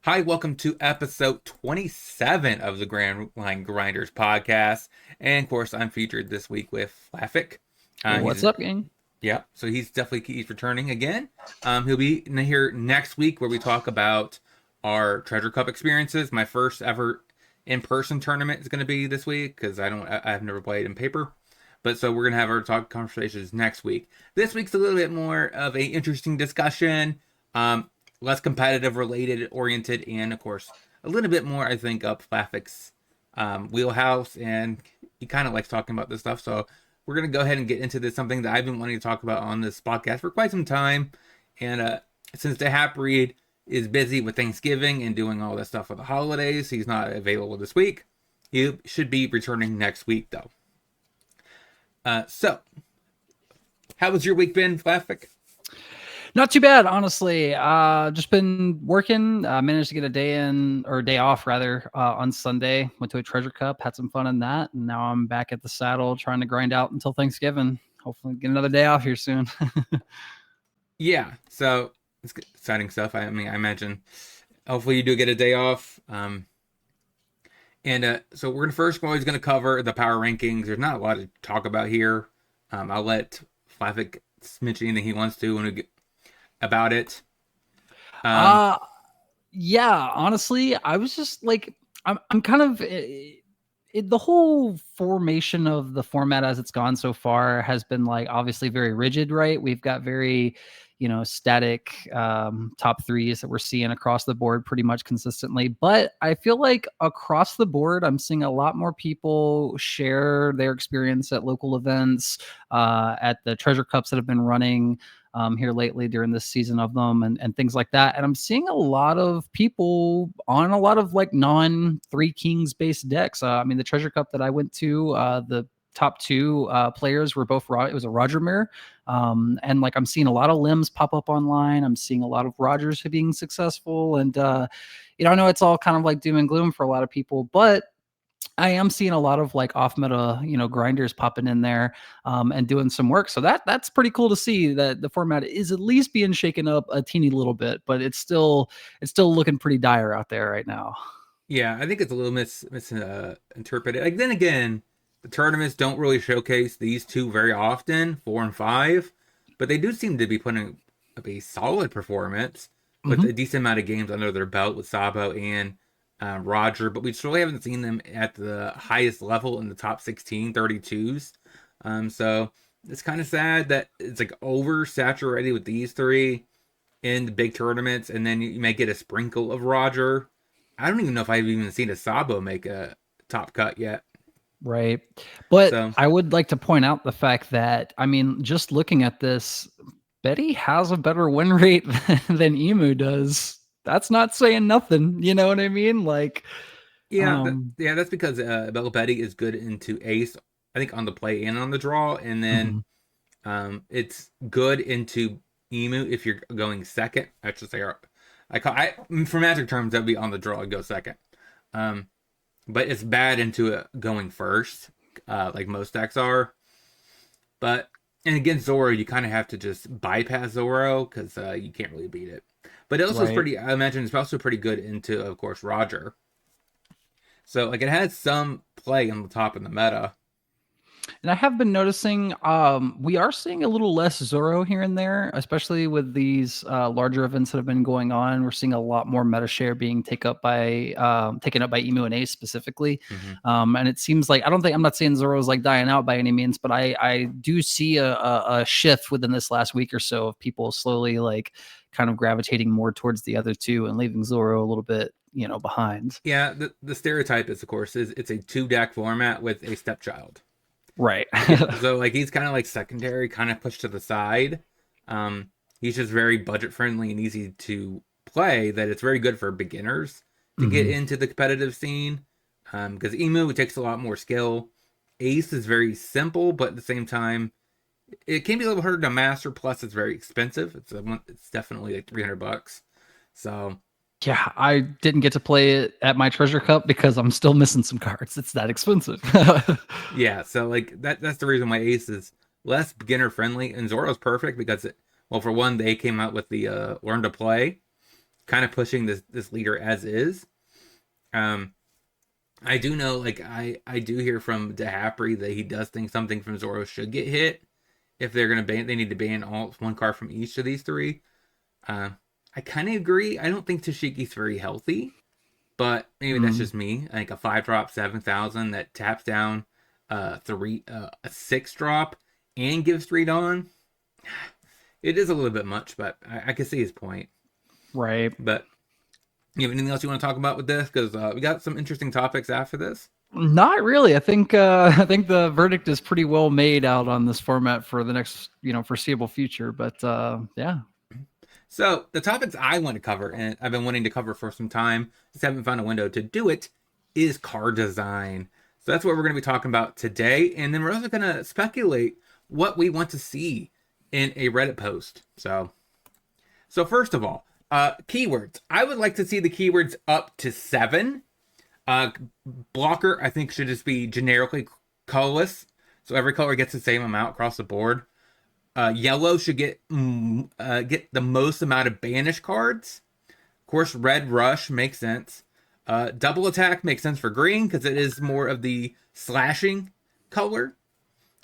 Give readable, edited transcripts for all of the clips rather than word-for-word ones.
Hi, welcome to episode 27 of the GrandLine Grinders podcast. And of course, I'm featured this week with Flaffic. What's He's up, gang? Yeah, so he's returning again. He'll be here next week where we talk about our Treasure Cup experiences. My first ever in-person tournament is going to be this week because I've never played in paper. But so we're gonna have our talk conversations next week. This week's a little bit more of a interesting discussion. Less competitive related oriented, and of course a little bit more I think up Flaffix wheelhouse, and he kind of likes talking about this stuff, so we're going to go ahead and get into this, something that I've been wanting to talk about on this podcast for quite some time. And since the Hap Reed is busy with Thanksgiving and doing all that stuff for the holidays, he's not available this week. He should be returning next week though. So how was your week been, Flaffic? Not too bad, honestly. Just been working. Managed to get a day off rather, on Sunday. Went to a treasure cup, had some fun in that, and now I'm back at the saddle trying to grind out until Thanksgiving. Hopefully, get another day off here soon. Yeah, so it's exciting stuff. I mean, I imagine. Hopefully, you do get a day off. So we're always gonna cover the power rankings. There's not a lot to talk about here. I'll let Flaffic mention anything he wants to when we get about it. uh yeah, honestly, I was just like, I'm kind of the whole formation of the format as it's gone so far has been like obviously very rigid, right? We've got very, static top threes that we're seeing across the board pretty much consistently. But I feel like across the board, I'm seeing a lot more people share their experience at local events, at the treasure cups that have been running here lately during this season of them, and things like that. And I'm seeing a lot of people on a lot of like non Three Kings based decks. I mean, the treasure cup that I went to, the top two players were both it was a Roger mirror, and like I'm seeing a lot of limbs pop up online. I'm seeing a lot of Rogers being successful, and I know it's all kind of like doom and gloom for a lot of people, but I am seeing a lot of like off meta, grinders popping in there, and doing some work. So that's pretty cool to see that the format is at least being shaken up a teeny little bit, but it's still looking pretty dire out there right now. Yeah, I think it's a little misinterpreted. Like then again, the tournaments don't really showcase these two very often, 4 and 5, but they do seem to be putting up a solid performance with Hmm. a decent amount of games under their belt with Sabo and Roger. But we really haven't seen them at the highest level in the top 16 32s. So it's kind of sad that it's like oversaturated with these three in the big tournaments, and then you may get a sprinkle of Roger. I don't even know if I've even seen a Sabo make a top cut yet. Right. But So I would like to point out the fact that, I mean, just looking at this, Betty has a better win rate than Emu does. That's not saying nothing. You know what I mean? Like, yeah, um, that's because Bella Betty is good into ace, I think on the play and on the draw, and then mhm. it's good into emu if you're going second. I should say, for magic terms that'd be on the draw. I'd go second. Um, but it's bad into it going first, like most decks are. But and against Zoro, you kind of have to just bypass Zoro because you can't really beat it. But it also is Right. pretty. I imagine it's also pretty good into, of course, Roger. So like it has some play on the top in the meta. And I have been noticing, we are seeing a little less Zoro here and there, especially with these larger events that have been going on. We're seeing a lot more meta share being taken up by Emu and Ace specifically. Mm-hmm. And it seems like, I'm not saying Zoro's like dying out by any means, but I do see a shift within this last week or so of people slowly like kind of gravitating more towards the other two and leaving Zoro a little bit, behind. Yeah, the stereotype is, of course, is it's a two deck format with a stepchild. Right. Yeah, so like he's kind of like secondary, kind of pushed to the side. He's just very budget friendly and easy to play. That it's very good for beginners to get Hmm. into the competitive scene. Because Emu, it takes a lot more skill. Ace is very simple, but at the same time, it can be a little harder to master. Plus, it's very expensive. It's definitely like $300. So Yeah, I didn't get to play it at my treasure cup because I'm still missing some cards. It's that expensive. yeah, so like that's the reason why Ace is less beginner friendly, and Zoro's perfect because well, for one, they came out with the learn to play, kind of pushing this leader as is. Um, I do know, like I do hear from DeHapri that he does think something from Zoro should get hit if they're gonna ban. They need to ban all one card from each of these three. Uh, I kind of agree. I don't think Tashiki's very healthy, but maybe that's Mm. just me. Like a 5-drop 7,000 that taps down a 6-drop and gives 3 Dawn. It is a little bit much, but I can see his point. Right. But you have anything else you want to talk about with this? Because we got some interesting topics after this. Not really. I think the verdict is pretty well made out on this format for the next, foreseeable future. But yeah. So the topics I want to cover, and I've been wanting to cover for some time, just haven't found a window to do it, is card design. So that's what we're going to be talking about today, and then we're also going to speculate what we want to see in a Reddit post. So first of all, keywords. I would like to see the keywords up to 7. Uh, Blocker, I think, should just be generically colorless, so every color gets the same amount across the board. Yellow should get the most amount of banish cards. Of course, red rush makes sense. Double attack makes sense for green because it is more of the slashing color.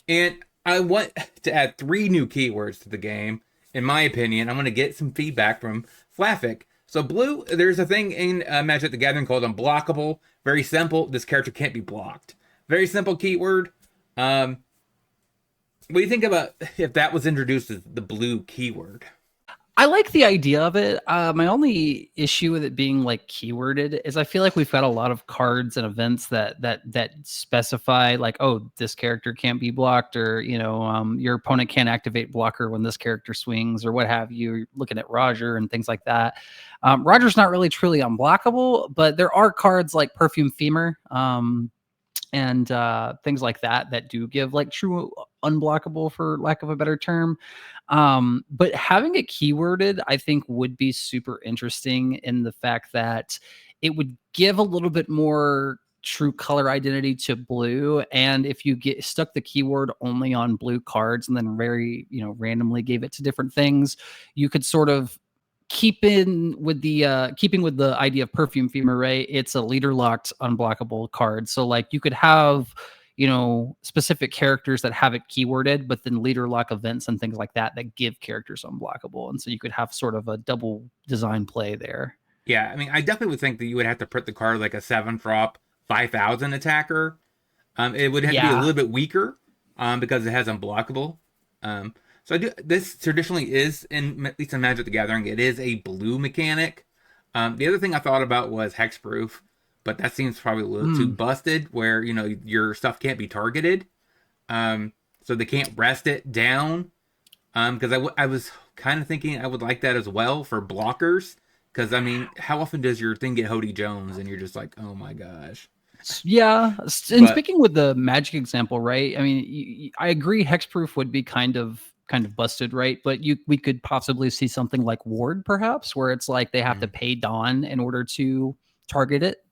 And I want to add 3 new keywords to the game. In my opinion, I'm going to get some feedback from Flaffic. So blue, there's a thing in Magic the Gathering called unblockable. Very simple. This character can't be blocked. Very simple keyword. What do you think about if that was introduced as the blue keyword? I like the idea of it. My only issue with it being like keyworded is I feel like we've got a lot of cards and events that specify like, oh, this character can't be blocked, or your opponent can't activate blocker when this character swings, or what have you. You're looking at Roger and things like that. Roger's not really truly unblockable, but there are cards like Perfume Femur. And things like that do give like true unblockable, for lack of a better term. But having it keyworded, I think, would be super interesting in the fact that it would give a little bit more true color identity to blue. And if you get stuck the keyword only on blue cards and then very randomly gave it to different things, you could sort of keeping with the idea of Perfume Femur Ray, it's a leader locked unblockable card. So like you could have specific characters that have it keyworded, but then leader lock events and things like that give characters unblockable, and so you could have sort of a double design play there. Yeah, I mean, I definitely would think that you would have to put the card like a 7-drop 5,000 attacker. It would have to be a Yeah. little bit weaker because it has unblockable. So I do. This traditionally is at least in Magic the Gathering, it is a blue mechanic. The other thing I thought about was hexproof, but that seems probably a little too busted, where your stuff can't be targeted, so they can't rest it down. Because I was kind of thinking I would like that as well for blockers. Because I mean, how often does your thing get Hody Jones and you're just like, oh my gosh? Yeah. And speaking with the Magic example, right? I mean, I agree hexproof would be kind of busted, right? But we could possibly see something like Ward, perhaps, where it's like they have to pay Dawn in order to target it.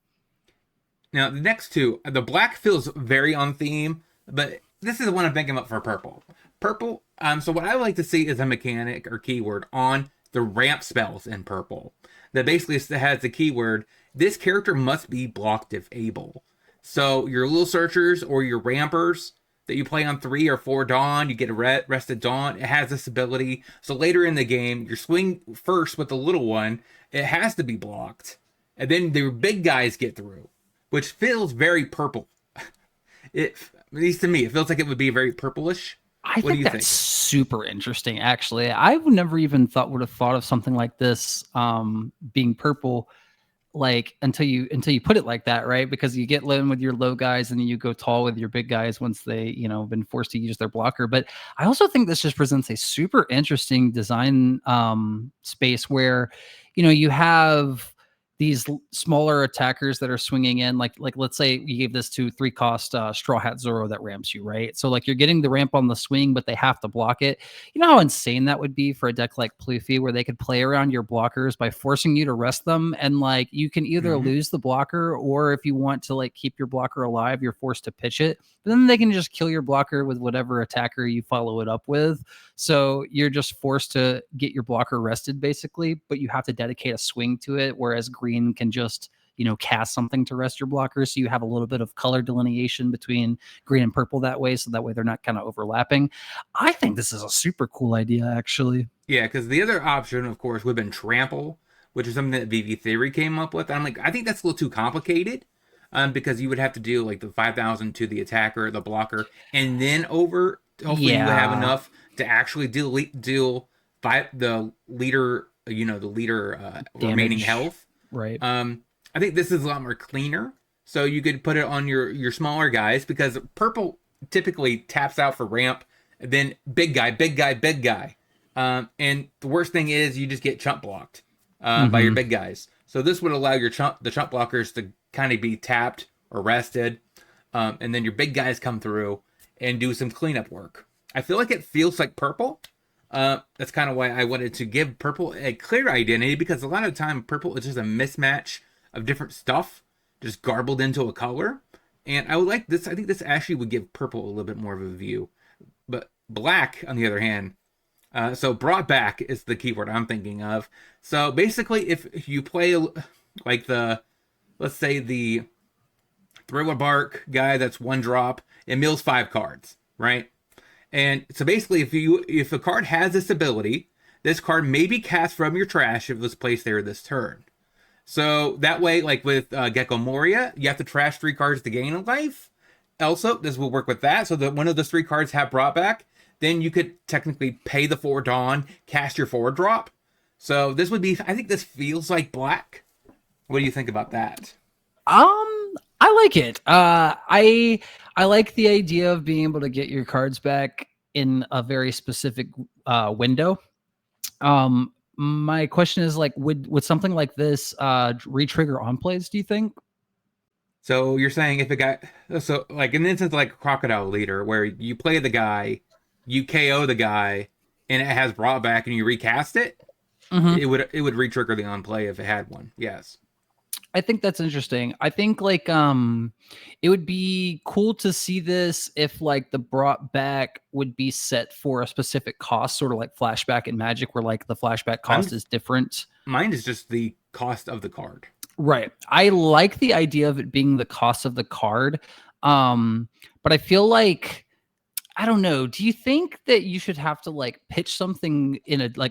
Now the next two, the black feels very on theme, but this is the one I'm thinking about for purple. Purple. So what I like to see is a mechanic or keyword on the ramp spells in purple that basically has the keyword: this character must be blocked if able. So your little searchers or your rampers that you play on 3 or 4 Dawn, you get a rested Dawn. It has this ability. So later in the game, your swing first with the little one, it has to be blocked, and then the big guys get through, which feels very purple. At least to me, it feels like it would be very purplish. I What do think you that's think? super interesting, actually. I've never even would have thought of something like this being purple, like until you put it like that, right? Because you get low with your low guys and then you go tall with your big guys once they been forced to use their blocker. But I also think this just presents a super interesting design space where you have these smaller attackers that are swinging in, like let's say you gave this to 3-cost Straw Hat Zoro that ramps you, right? So like you're getting the ramp on the swing, but they have to block it. You know how insane that would be for a deck like Plouffe, where they could play around your blockers by forcing you to rest them, and like you can either lose the blocker, or if you want to like keep your blocker alive, you're forced to pitch it. But then they can just kill your blocker with whatever attacker you follow it up with. So you're just forced to get your blocker rested, basically, but you have to dedicate a swing to it, whereas green can just, cast something to rest your blocker. So you have a little bit of color delineation between green and purple that way, so that way they're not kind of overlapping. I think this is a super cool idea, actually. Yeah, because the other option, of course, would have been trample, which is something that VV Theory came up with. I'm like, I think that's a little too complicated. Because you would have to do like the 5,000 to the attacker, the blocker, and then over. Hopefully, you have enough to actually deal the leader, the leader remaining health. Right. I think this is a lot more cleaner. So you could put it on your smaller guys, because purple typically taps out for ramp, and then big guy, big guy, big guy. And the worst thing is you just get chump blocked by your big guys. So this would allow the chump blockers to kind of be tapped or rested, and then your big guys come through and do some cleanup work. I feel like it feels like purple. That's kind of why I wanted to give purple a clear identity, because a lot of the time purple is just a mismatch of different stuff just garbled into a color. And I would like this. I think this actually would give purple a little bit more of a view. But black, on the other hand, so brought back is the keyword I'm thinking of. So basically, if you play like let's say the Thriller Bark guy that's 1 drop, it mills 5 cards, right? And so basically, if a card has this ability, this card may be cast from your trash if it was placed there this turn. So that way, like with Gecko Moria, you have to trash 3 cards to gain a life. Also, this will work with that, so that one of those 3 cards have brought back. Then you could technically pay the 4 Dawn, cast your 4 drop. So this would be, I think this feels like black. What do you think about that? I like it. I like the idea of being able to get your cards back in a very specific window. My question is, like, would something like this re-trigger on plays, do you think? So you're saying if it got, so like in the instance like Crocodile Leader, where you play the guy, you KO the guy, and it has brought back and you recast it, it would re-trigger the on play if it had one. Yes. I think that's interesting. I think like it would be cool to see this if like the brought back would be set for a specific cost, sort of like Flashback in Magic, where like the flashback cost is different. Mine is just the cost of the card. Right. I like the idea of it being the cost of the card. But I feel like, I don't know. Do you think that you should have to like pitch something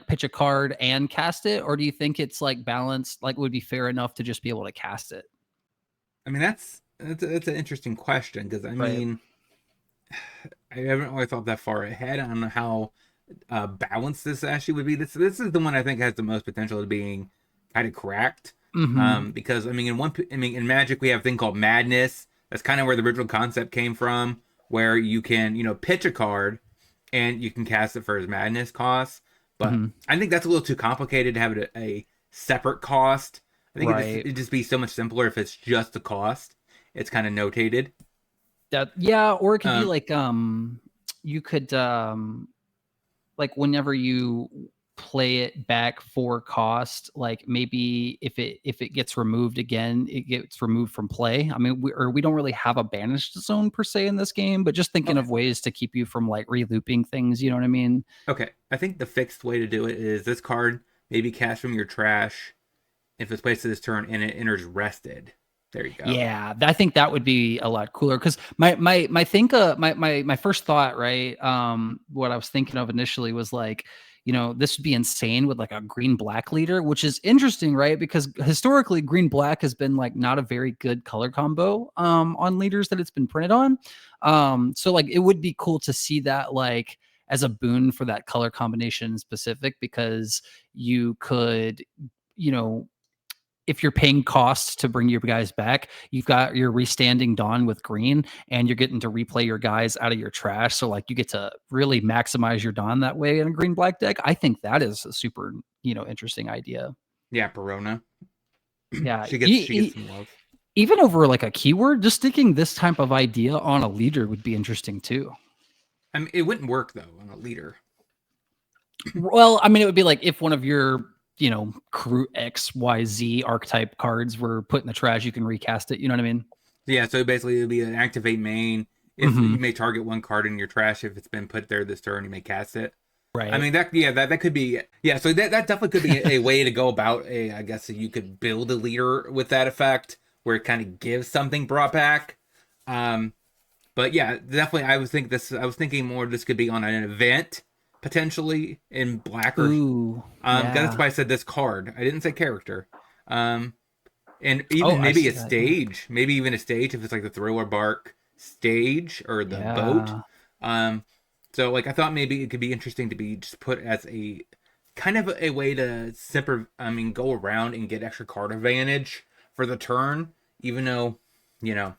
pitch a card and cast it? Or do you think it's like balanced, like would be fair enough to just be able to cast it? I mean, that's an interesting question, because I mean, I haven't really thought that far ahead on how balanced this actually would be. This is the one I think has the most potential of being kind of cracked. Because I mean, in Magic we have a thing called Madness. That's kind of where the original concept came from, where you can, pitch a card and you can cast it for its Madness cost. But I think that's a little too complicated to have it a separate cost. I think it'd just be so much simpler if it's just the cost. It's kind of notated. Or it could be like you could like whenever you play it back for cost, like maybe if it gets removed again, it gets removed from play. I mean, we don't really have a banished zone per se in this game, but just thinking of ways to keep you from like re-looping things, you know what I mean? Okay, I think the fixed way to do it is this card may be cast from your trash if it's placed to this turn and it enters rested. There you go. Yeah, I think that would be a lot cooler, because my first thought, right? What I was thinking of initially was like, this would be insane with like a green-black leader, which is interesting, right? Because historically, green-black has been like not a very good color combo on leaders that it's been printed on. So like it would be cool to see that like as a boon for that color combination in specific, because you could, if you're paying costs to bring your guys back, you've got your restanding Dawn with green, and you're getting to replay your guys out of your trash. So like you get to really maximize your Dawn that way in a green black deck. I think that is a super, interesting idea. Yeah, Perona. Yeah. She gets some love. Even over like a keyword, just sticking this type of idea on a leader would be interesting too. I mean, it wouldn't work though on a leader. Well, I mean, it would be like if one of your, crew XYZ archetype cards were put in the trash, you can recast it. You know what I mean? Yeah, so basically it would be an activate main. If Mm-hmm. you may target one card in your trash, if it's been put there this turn, you may cast it. I Right. mean that could be, yeah. So that definitely could be a way to go about a. I guess you could build a leader with that effect where it kind of gives something brought back. Um, but yeah, definitely I was thinking more this could be on an event potentially in black or 'cause that's Yeah. why I said this card. I didn't say character. Um, and Oh, even I maybe see a that. Yeah. stage, maybe even a stage if it's like the thriller bark stage or the boat. Yeah. Um, so like I thought maybe it could be interesting to be just put as a kind of a way to go around and get extra card advantage for the turn, even though, you know.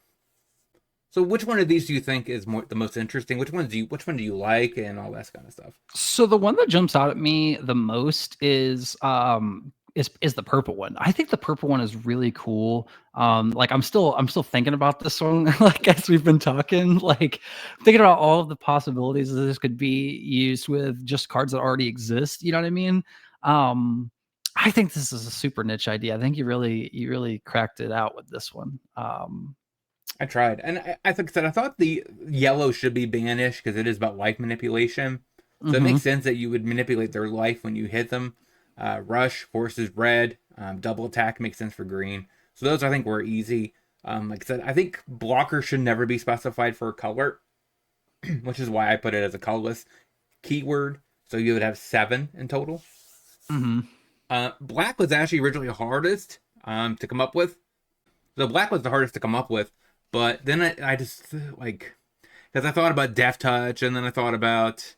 So which one of these do you think is the most interesting? Which one do you like and all that kind of stuff? So the one that jumps out at me the most is the purple one. I think the purple one is really cool. Like I'm still thinking about this one, like as we've been talking, like thinking about all of the possibilities that this could be used with just cards that already exist. You know what I mean? Um, I think this is a super niche idea. I think you really cracked it out with this one. I tried, and I think that I thought the yellow should be banished because it is about life manipulation. So it makes Mhm. sense that you would manipulate their life when you hit them. Rush, force is red. Double attack makes sense for green. So those I think were easy. Like I said, I think blocker should never be specified for a color, which is why I put it as a colorless keyword. So you would have 7 in total. Mhm. Black was actually originally hardest to come up with. The black was the hardest to come up with, but then I just like because I thought about Death Touch and then I thought about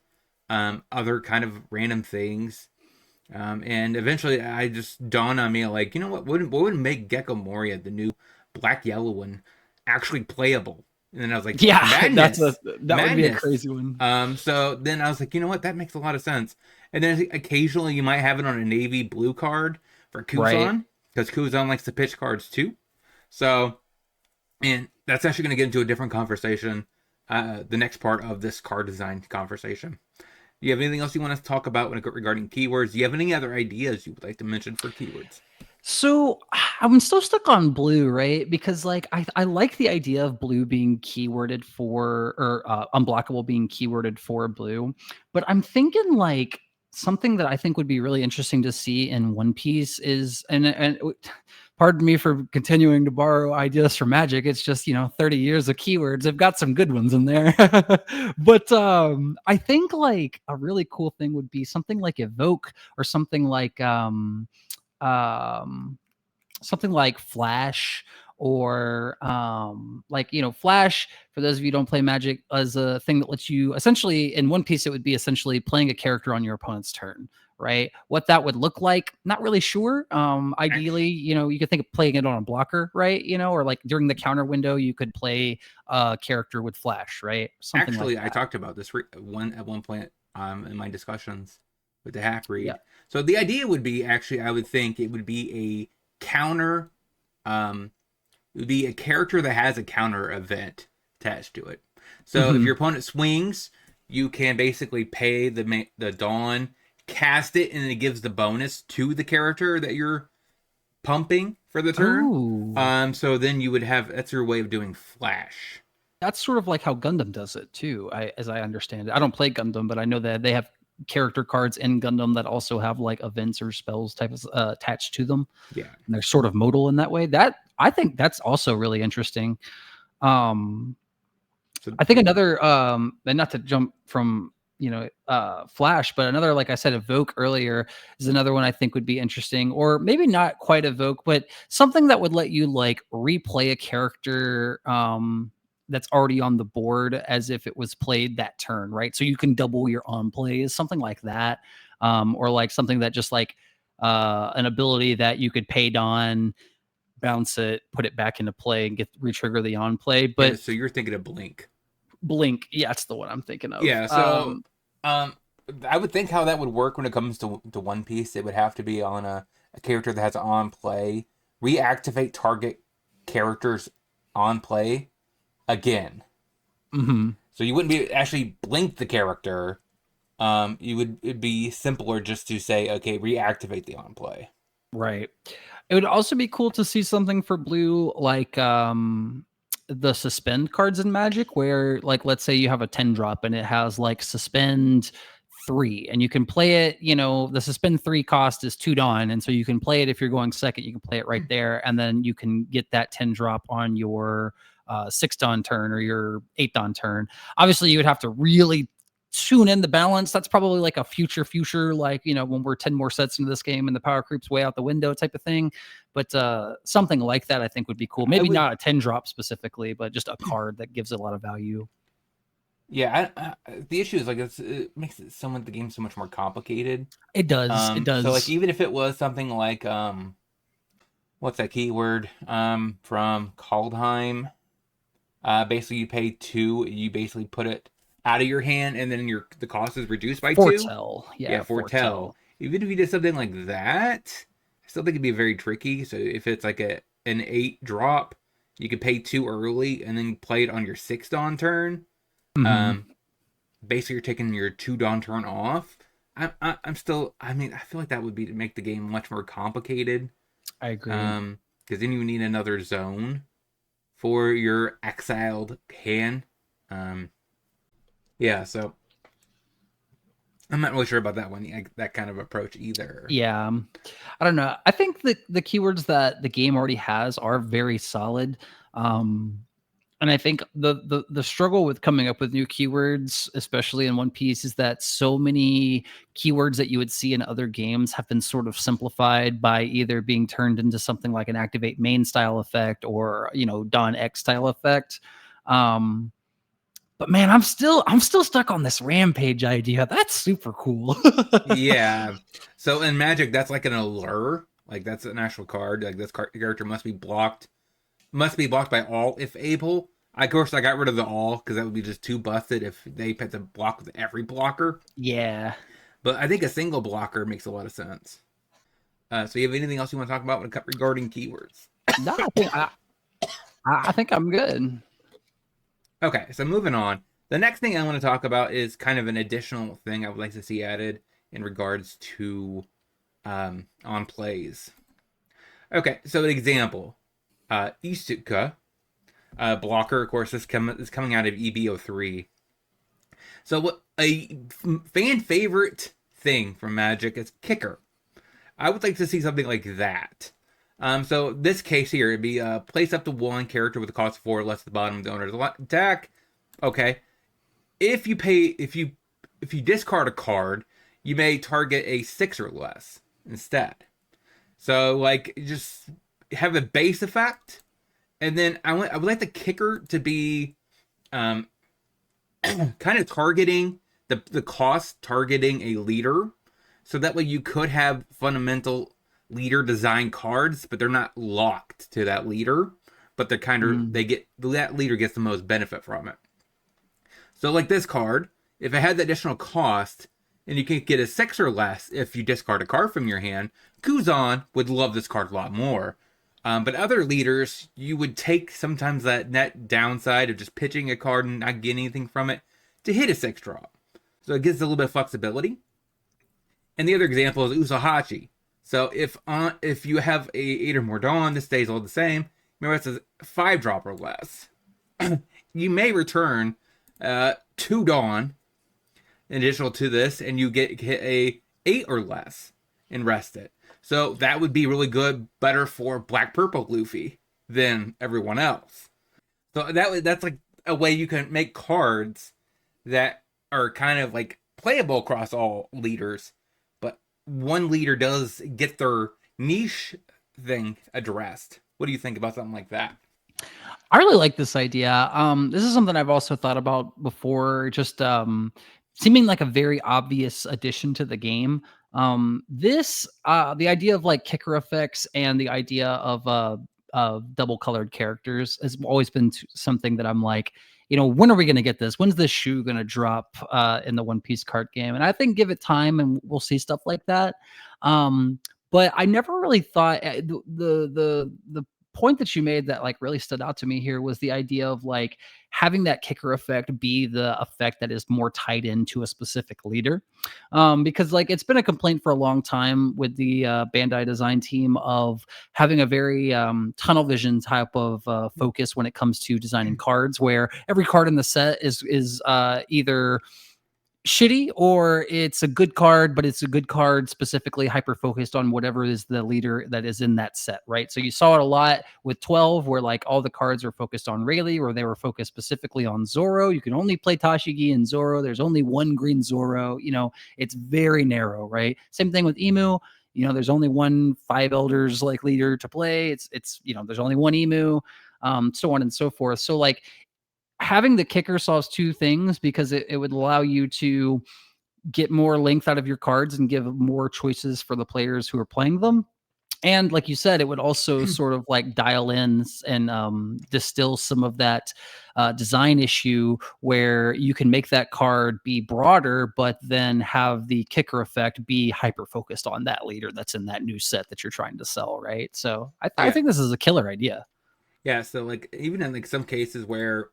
other kind of random things. And eventually I just dawned on me like, you know what would make Gecko Moria, the new black yellow one, actually playable? And then I was like, Yeah, madness, that would be a madness. crazy one. So then I was like, you know what, that makes a lot of sense. And then occasionally you might have it on a navy blue card for Right. Kuzan, because Kuzan likes to pitch cards too. So, and that's actually going to get into a different conversation, the next part of this card design conversation. Do you have anything else you want to talk about regarding keywords? Do you have any other ideas you would like to mention for keywords? So I'm still stuck on blue, right? Because like I like the idea of blue being keyworded for or unblockable being keyworded for blue, but I'm thinking like something that I think would be really interesting to see in One Piece is pardon me for continuing to borrow ideas from Magic. It's just 30 years of keywords. They've got some good ones in there, but I think like a really cool thing would be something like evoke or um something like Flash or like Flash, for those of you who don't play Magic, as a thing that lets you essentially in One Piece, it would be essentially playing a character on your opponent's turn, right? What that would look like, not really sure. Ideally, you could think of playing it on a blocker, right? Or like during the counter window you could play a character with Flash, right? Something like Actually, I that. talked about this at one point in my discussions with the hack Yeah. read. So the idea would be actually, I would think it would be a counter. It would be a character that has a counter event attached to it. So if Hmm. your opponent swings, you can basically pay the Dawn, cast it, and it gives the bonus to the character that you're pumping for the turn. Oh, So then you would have that's your way of doing Flash. that's sort of like how Gundam does it too. As I understand it, I don't play Gundam, but I know that they have character cards in Gundam that also have like events or spells type of attached to them, Yeah. and they're sort of modal in that way. That I think that's also really interesting. Um, So I think another and not to jump from Flash, but another, like I said, evoke earlier is another one I think would be interesting, or maybe not quite evoke, but something that would let you like replay a character that's already on the board as if it was played that turn, right? So you can double your on plays, something like that. Or like something that just like an ability that you could pay Dawn, bounce it, put it back into play, and get retrigger the on play. yeah. But So you're thinking of Blink. Blink, yeah, that's the one I'm thinking of. Yeah. So um, I would think how that would work when it comes to One Piece. It would have to be on a character that has on play reactivate target characters on play again. Mm-hmm. So you wouldn't be actually blink the character. It'd be simpler just to say, okay, reactivate the on play. Right. It would also be cool to see something for blue like the suspend cards in Magic where like let's say you have a 10 drop and it has like suspend 3 and you can play it, the suspend 3 cost is 2 Dawn and so you can play it if you're going second, you can play it right there and then you can get that 10 drop on your 6 Dawn turn or your 8 Dawn turn. Obviously you would have to really tune in the balance. That's probably like a future, like, when we're 10 more sets into this game and the power creep's way out the window type of thing. But something like that I think would be cool. Maybe not a 10 drop specifically, but just a card that gives a lot of value. Yeah, the issue is like it makes the game so much more complicated. It does. It does. So like even if it was something like what's that keyword from Kaldheim? Basically you pay 2, you basically put it out of your hand, and then the cost is reduced by 2. Foretell. Yeah, foretell. Even if you did something like that, I still think it'd be very tricky. So if it's like an 8 drop, you could pay 2 early and then play it on your 6 Dawn turn. Mm-hmm. Basically, you're taking your 2 Dawn turn off. I'm still. I mean, I feel like that would be to make the game much more complicated. I agree. Because then you need another zone for your exiled hand. Yeah, so I'm not really sure about that one, that kind of approach either. Yeah. I don't know. I think the keywords that the game already has are very solid. And I think the struggle with coming up with new keywords, especially in One Piece, is that so many keywords that you would see in other games have been sort of simplified by either being turned into something like an activate main style effect or, Dawn X style effect. But man, I'm still stuck on this rampage idea. That's super cool. Yeah. So in Magic, that's like an allure. Like that's an actual card. Like this character must be blocked by all if able. Of course, I got rid of the all because that would be just too busted if they had to block with every blocker. Yeah. But I think a single blocker makes a lot of sense. So you have anything else you want to talk about regarding keywords? No, I think I'm good. Okay, so moving on. The next thing I want to talk about is kind of an additional thing I would like to see added in regards to on plays. Okay, so an example. Isuka, blocker, of course, is coming out of EB03. So what a fan favorite thing from Magic is kicker. I would like to see something like that. So this case here, it'd be place up to 1 character with a cost of 4 less at the bottom of the owner's deck. Okay. If you discard a card, you may target a 6 or less instead. So like just have a base effect, and then I would like the kicker to be kind of targeting the cost targeting a leader, so that way you could have fundamental leader design cards, but they're not locked to that leader, but they're kind of that leader gets the most benefit from it. So like this card, if it had the additional cost, and you can get a 6 or less if you discard a card from your hand, Kuzan would love this card a lot more. But other leaders, you would take sometimes that net downside of just pitching a card and not getting anything from it to hit a 6 drop. So it gives a little bit of flexibility. And the other example is Usahachi. So if you have a 8 or more Dawn, this stays all the same. Remember, it's a 5 drop or less. You may return 2 Dawn in additional to this, and you hit a 8 or less and rest it. So that would be really good, better for Black Purple Luffy than everyone else. So that's like a way you can make cards that are kind of like playable across all leaders, but one leader does get their niche thing addressed. What do you think about something like that? I really like this idea. This is something I've also thought about before, just seeming like a very obvious addition to the game. The idea of like kicker effects and the idea of double colored characters has always been something that I'm like, when are we going to get this? When's this shoe going to drop in the One Piece card game? And I think give it time and we'll see stuff like that. But I never really thought the point that you made that like really stood out to me here was the idea of like having that kicker effect be the effect that is more tied into a specific leader. Because like it's been a complaint for a long time with the Bandai design team of having a very tunnel vision type of focus when it comes to designing cards, where every card in the set is either shitty or it's a good card, but it's a good card specifically hyper focused on whatever is the leader that is in that set, right? So you saw it a lot with 12 where like all the cards are focused on Rayleigh, or they were focused specifically on Zoro. You can only play Tashigi and Zoro. There's only one green Zoro. You know, it's very narrow, right? Same thing with Emu. You know, there's only one five elders like leader to play. It's you know, there's only one Emu, so on and so forth. So like having the kicker solves two things because it would allow you to get more length out of your cards and give more choices for the players who are playing them. And like you said, it would also sort of like dial in and distill some of that design issue where you can make that card be broader, but then have the kicker effect be hyper focused on that leader that's in that new set that you're trying to sell, right? So I Yeah. think this is a killer idea. Yeah, so like even in like some cases where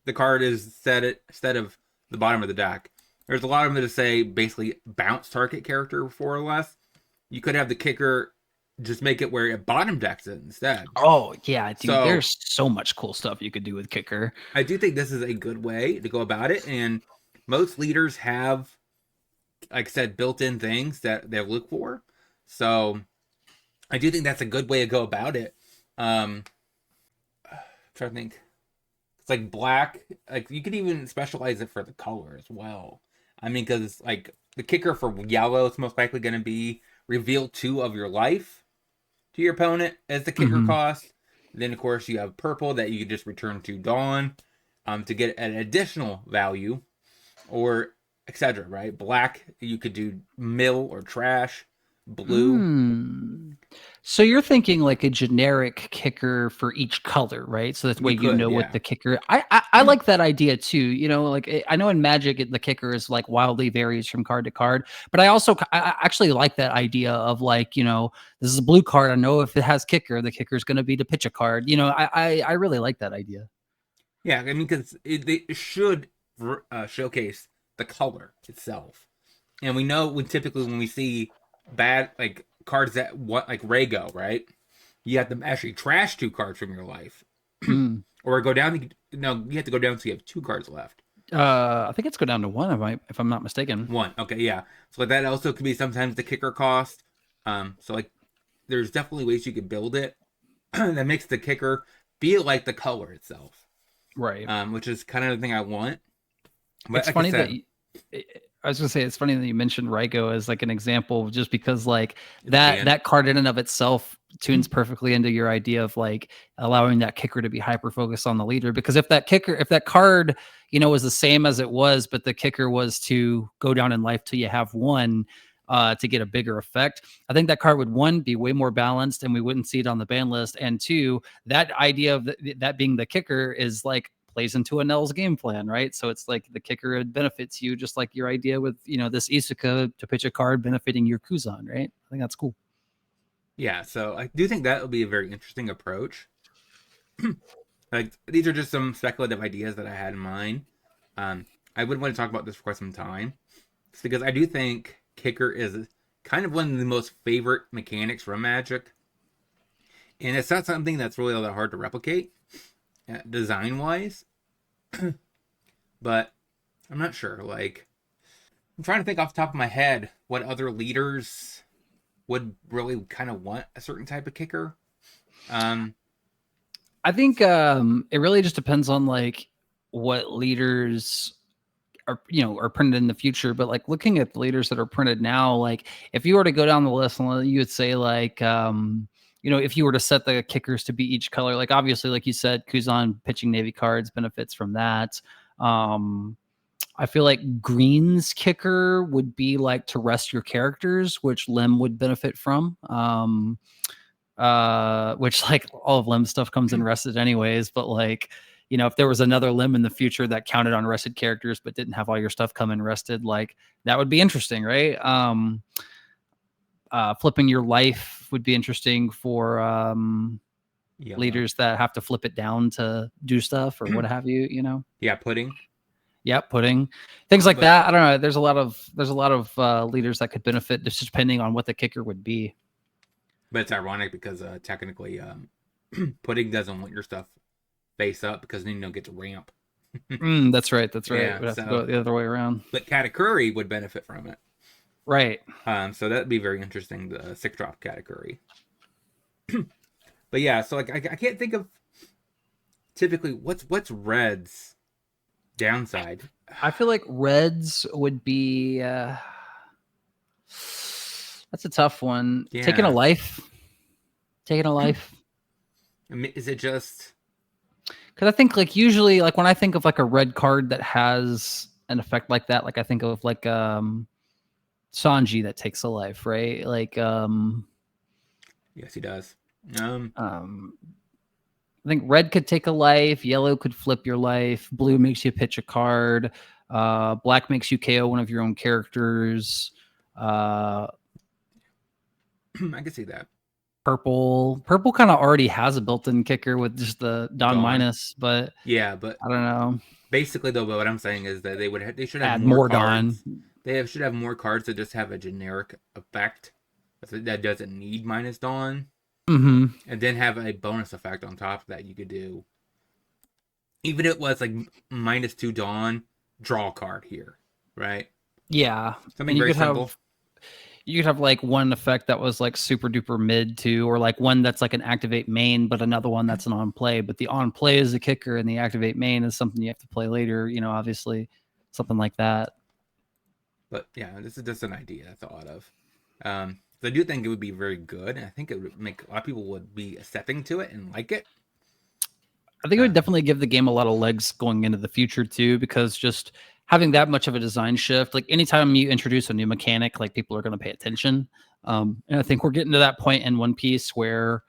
the card is set it instead of the bottom of the deck, there's a lot of them that say basically bounce target character for or less. You could have the kicker just make it where it bottom decks it instead. Oh yeah, dude. So There's so much cool stuff you could do with kicker. I do think this is a good way to go about it, and most leaders have, like I said, built-in things that they look for. So I do think that's a good way to go about it. I'm trying to think. It's like black. Like you could even specialize it for the color as well. I mean, because like the kicker for yellow is most likely going to be reveal 2 of your life to your opponent as the kicker cost. Then of course you have purple that you can just return to Dawn to get an additional value, or etc. Right? Black you could do mill or trash. Blue. Hmm. So you're thinking like a generic kicker for each color, right? So that way You you could, know what yeah. the kicker. I like that idea too. You know, like I know in Magic the kicker is like wildly varies from card to card, but I actually like that idea of like, you know, this is a blue card. I know if it has kicker, the kicker is going to be to pitch a card. You know, I really like that idea. Yeah, I mean, because they should showcase the color itself, and we know when we see bad like cards that what like Rago, right? You have to actually trash 2 cards from your life, Mm. or go down. No, you have to go down so you have 2 cards left. I think it's go down to one if I'm not mistaken. 1, okay, yeah. So like that also could be sometimes the kicker cost. So like there's definitely ways you could build it that makes the kicker feel like the color itself. Right. Which is kind of the thing I want. But It's like I funny that said, I was gonna say it's funny that you mentioned Raigo as like an example, just because like it's banned. that card in and of itself tunes perfectly into your idea of like allowing that kicker to be hyper focused on the leader. Because if that card, you know, was the same as it was, but the kicker was to go down in life till you have one. To get a bigger effect, I think that card would, one, be way more balanced and we wouldn't see it on the ban list, and two, that idea of that being the kicker is like plays into a Nell's game plan, right? So it's like the kicker benefits you just like your idea with, you know, this Isuka to pitch a card benefiting your Kuzan, right? I think that's cool. Yeah, so I do think that would be a very interesting approach. Like these are just some speculative ideas that I had in mind. I would want to talk about this for quite some time, it's because I do think kicker is kind of one of the most favorite mechanics from Magic, and it's not something that's really all that hard to replicate design wise. But I'm not sure. Like I'm trying to think off the top of my head what other leaders would really kind of want a certain type of kicker. Um, I think it really just depends on like what leaders are, you know, are printed in the future. But like looking at the leaders that are printed now, like if you were to go down the list, you would say like you know, if you were to set the kickers to be each color, like obviously, like you said, Kuzan pitching Navy cards benefits from that. I feel like Green's kicker would be like to rest your characters, which Lim would benefit from. Which like all of Lim's stuff comes in rested anyways, but like, you know, if there was another Lim in the future that counted on rested characters but didn't have all your stuff come in rested, like that would be interesting, right? Flipping your life would be interesting for Yellow. leaders that have to flip it down to do stuff or what have you. You know. Yeah, pudding. Yeah, pudding, things like that. I don't know. There's a lot of leaders that could benefit just depending on what the kicker would be. But it's ironic because technically, pudding doesn't want your stuff face up because then you don't get to ramp. That's right. That's right. Yeah, We'd have to go the other way around. But Katakuri would benefit from it. Right. So that'd be very interesting. The 6-drop Katakuri. But yeah, so like I can't think of typically what's red's downside. I feel like reds would be that's a tough one. Yeah. Taking a life. I mean, is it just because I think like usually like when I think of like a red card that has an effect like that, like I think of like Sanji that takes a life, right? Like yes, he does. I think red could take a life, yellow could flip your life, blue makes you pitch a card, black makes you KO one of your own characters. I can see that. Purple kind of already has a built-in kicker with just the Dawn minus, but yeah, but I don't know. Basically, though, what I'm saying is that they should have Add more cards. Dawn. Should have more cards that just have a generic effect that doesn't need minus Dawn. Mm-hmm. And then have a bonus effect on top of that you could do. Even if it was like -2 Dawn, draw a card here, right? Yeah. Something very simple. You could have like one effect that was like super duper mid too, or like one that's like an activate main, but another one that's an on play. But the on play is a kicker and the activate main is something you have to play later, you know, obviously. Something like that. But yeah, this is just an idea I thought of. I do think it would be very good, and I think it would make a lot of people would be accepting to it and like it. I think it would definitely give the game a lot of legs going into the future too, because just having that much of a design shift, like anytime you introduce a new mechanic, like people are going to pay attention. And I think we're getting to that point in One Piece where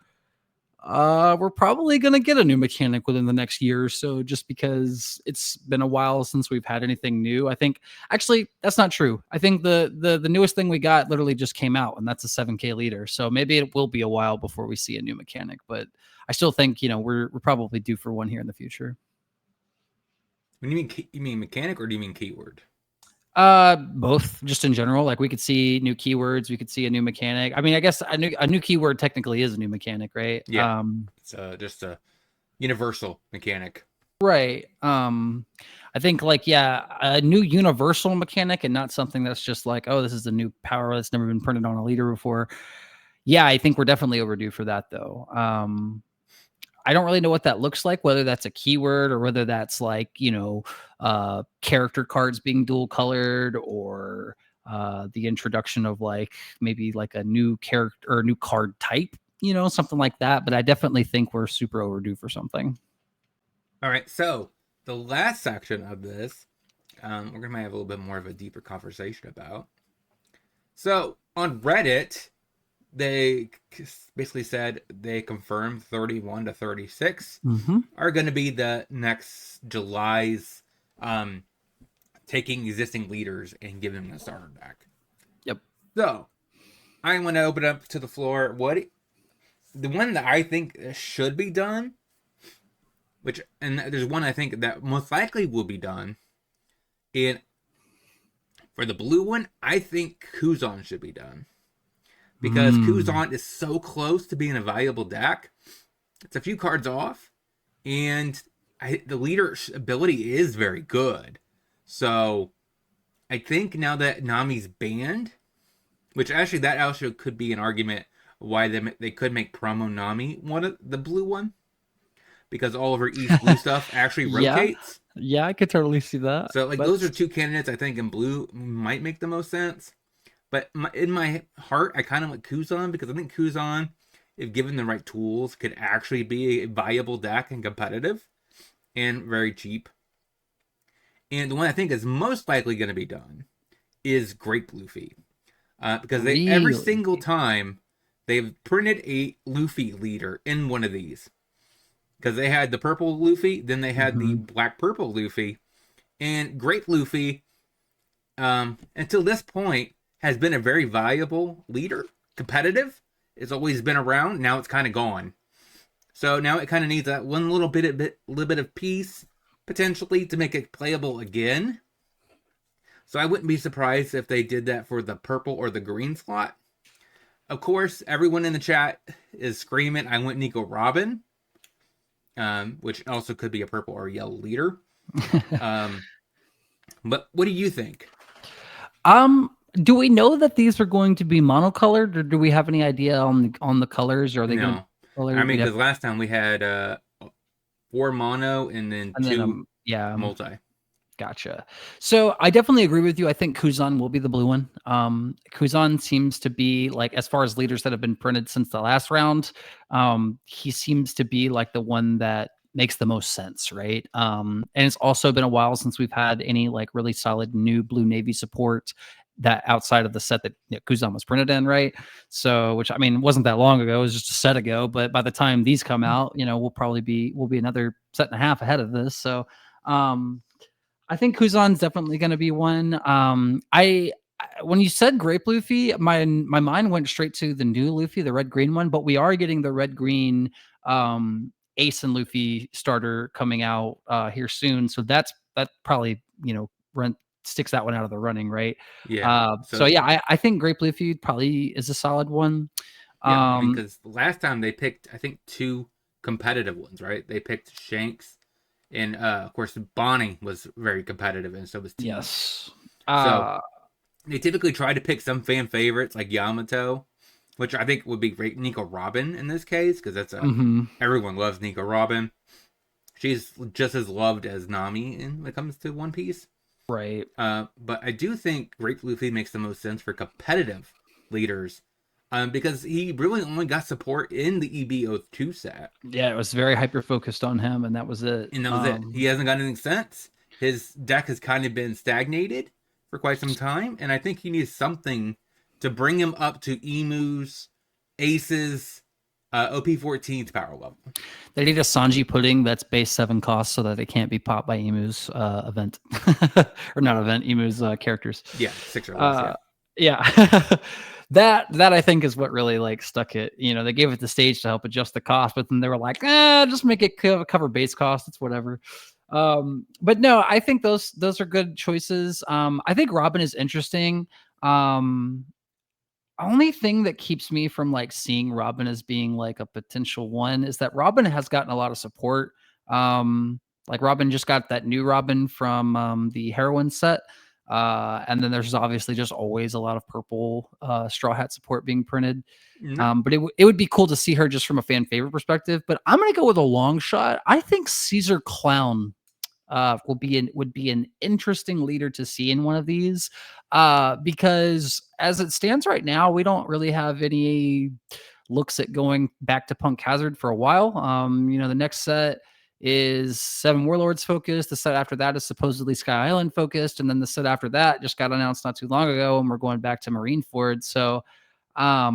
we're probably going to get a new mechanic within the next year or so, just because it's been a while since we've had anything new. I think actually that's not true. I think the newest thing we got literally just came out, and that's a 7K leader. So maybe it will be a while before we see a new mechanic, but I still think, you know, we're probably due for one here in the future. When you mean mechanic, or do you mean keyword? Both, just in general. Like we could see new keywords, we could see a new mechanic. I mean, I guess a new keyword technically is a new mechanic, right? Yeah. It's just a universal mechanic. Right. I think like, yeah, a new universal mechanic and not something that's just like, oh, this is a new power that's never been printed on a leader before. Yeah, I think we're definitely overdue for that though. I don't really know what that looks like, whether that's a keyword or whether that's like, you know, character cards being dual colored, or the introduction of like maybe like a new character or a new card type, you know, something like that. But I definitely think we're super overdue for something. All right. So the last section of this, we're going to have a little bit more of a deeper conversation about. So on Reddit, they basically said they confirmed 31 to 36 are going to be the next July's taking existing leaders and giving them a starter deck. Yep. So I'm going to open up to the floor. The one that I think should be done, and there's one I think that most likely will be done. And for the blue one, I think Kuzan should be done. Because Kuzan is so close to being a valuable deck. It's a few cards off. And the leader's ability is very good. So I think now that Nami's banned, which actually that also could be an argument why they could make promo Nami the blue one. Because all of her East blue stuff actually rotates. Yeah, I could totally see that. So those are two candidates I think in blue might make the most sense. But in my heart, I kind of like Kuzan, because I think Kuzan, if given the right tools, could actually be a viable deck and competitive and very cheap. And the one I think is most likely going to be done is Grape Luffy. Because every single time they've printed a Luffy leader in one of these. Because they had the purple Luffy, then they had the black-purple Luffy. And Grape Luffy, until this point, has been a very valuable leader competitive. It's always been around. Now it's kind of gone. So now it kind of needs that one little bit of piece potentially to make it playable again. So I wouldn't be surprised if they did that for the purple or the green slot. Of course, everyone in the chat is screaming, "I want Nico Robin," which also could be a purple or yellow leader. But what do you think? Do we know that these are going to be monocolored, or do we have any idea on the colors? Or are they going to be colored? I mean, because last time we had 4 mono and then 2 multi. Gotcha. So I definitely agree with you. I think Kuzan will be the blue one. Kuzan seems to be, like, as far as leaders that have been printed since the last round, he seems to be like the one that makes the most sense, right? And it's also been a while since we've had any like really solid new blue navy support that outside of the set that Kuzan was printed in, right? So, which, I mean, wasn't that long ago, it was just a set ago, but by the time these come out, we'll be another set and a half ahead of this. So I think Kuzan's definitely going to be one. When you said grape Luffy, my mind went straight to the new Luffy, the red green one. But we are getting the red green Ace and Luffy starter coming out here soon. So that probably sticks that one out of the running, right? Yeah. So yeah, I think grape Luffy probably is a solid one. Yeah, because last time they picked, I think, 2 competitive ones, right? They picked Shanks. And of course, Bonnie was very competitive, and so was T. Yes. So they typically try to pick some fan favorites like Yamato, which I think would be great. Nico Robin in this case, because that's everyone loves Nico Robin. She's just as loved as Nami when it comes to One Piece. Right. But I do think Grape Luffy makes the most sense for competitive leaders. Because he really only got support in the EB02 set. Yeah, it was very hyper focused on him, and that was it. And that was it. He hasn't got anything since. His deck has kind of been stagnated for quite some time, and I think he needs something to bring him up to Emu's, Ace's, OP14's power level. They need a Sanji pudding that's base 7 cost so that they can't be popped by Emu's event. Or not event, Emu's characters. Yeah, 6 or less, yeah. That I think is what really like stuck it. They gave it the stage to help adjust the cost, but then they were like, just make it cover base cost. It's whatever. But no, I think those are good choices. I think Robin is interesting. Only thing that keeps me from like seeing Robin as being like a potential one is that Robin has gotten a lot of support. Like Robin just got that new Robin from the Heroine set. And then there's obviously just always a lot of purple Straw Hat support being printed. But it would be cool to see her just from a fan favorite perspective. But I'm going to go with a long shot. I think Caesar Clown would be an interesting leader to see in one of these because as it stands right now, we don't really have any looks at going back to Punk Hazard for a while. The next set is 7 Warlords focused. The set after that is supposedly Sky Island focused. And then the set after that just got announced not too long ago, and we're going back to Marineford. So I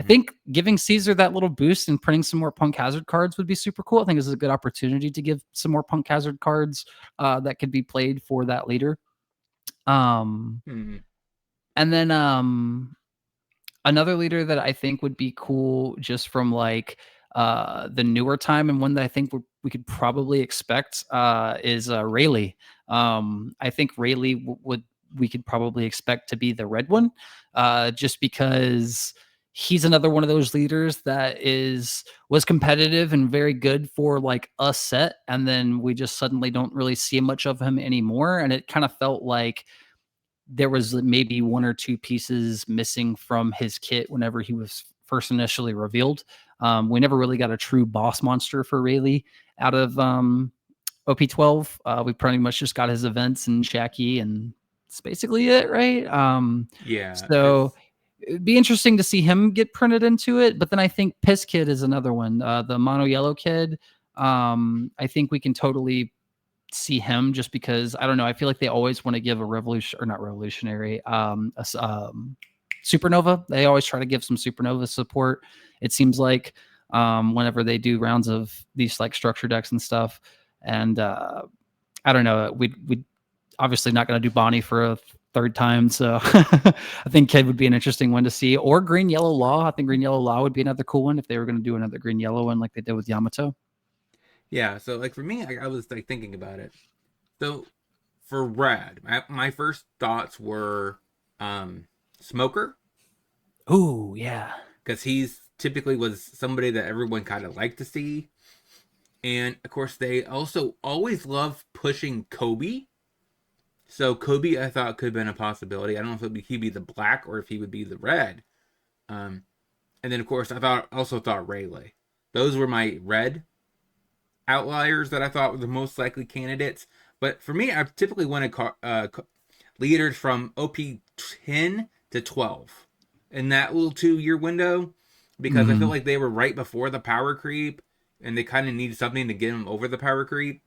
think giving Caesar that little boost and printing some more Punk Hazard cards would be super cool. I think this is a good opportunity to give some more Punk Hazard cards that could be played for that leader. And then another leader that I think would be cool just from like the newer time, and one that I think we could probably expect is Rayleigh. I think Rayleigh we could probably expect to be the red one, just because he's another one of those leaders that was competitive and very good for like a set, and then we just suddenly don't really see much of him anymore, and it kind of felt like there was maybe 1 or 2 pieces missing from his kit whenever he was first initially revealed. We never really got a true boss monster for Rayleigh out of OP12. We pretty much just got his events and Shaki, and that's basically it, right? So it'd be interesting to see him get printed into it. But then I think Piss Kid is another one. The mono yellow kid. I think we can totally see him just because I don't know. I feel like they always want to give a supernova. They always try to give some supernova support. It seems like whenever they do rounds of these like structure decks and stuff. And I don't know. We obviously not going to do Bonnie for third time. So I think Kid would be an interesting one to see. Or Green Yellow Law. I think Green Yellow Law would be another cool one if they were going to do another Green Yellow one like they did with Yamato. Yeah, so like for me, I was like thinking about it. So for Red, my first thoughts were Smoker, Ooh, yeah. because he's typically was somebody that everyone kind of liked to see. And of course, they also always love pushing Kobe. So Kobe, I thought could have been a possibility. I don't know if he'd be the black or if he would be the red. Um, and then of course, also thought Rayleigh. Those were my red outliers that I thought were the most likely candidates. But for me, I typically wanted leaders from OP 10 to 12 in that little 2 year window, because I feel like they were right before the power creep and they kind of needed something to get them over the power creep.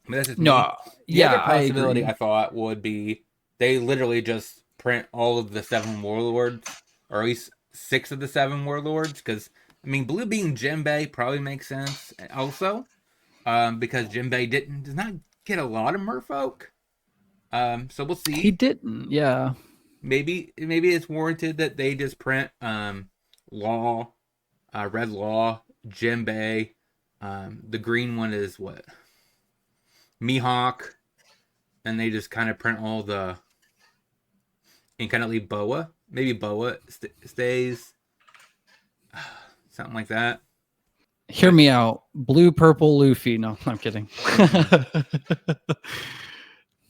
But that's just me. No, The other yeah, I possibility agree. I thought would be they literally just print all of the 7 warlords, or at least 6 of the 7 warlords, because I mean, blue being Jinbei probably makes sense also, because Jinbei does not get a lot of merfolk. So we'll He see. didn't. Yeah. Maybe it's warranted that they just print Law, Red Law, Jinbei. The green one is what, Mihawk, and they just kind of print all the and kind of leave Boa. Maybe Boa stays, something like that. Hear But me out. Blue, purple, Luffy. No, I'm kidding.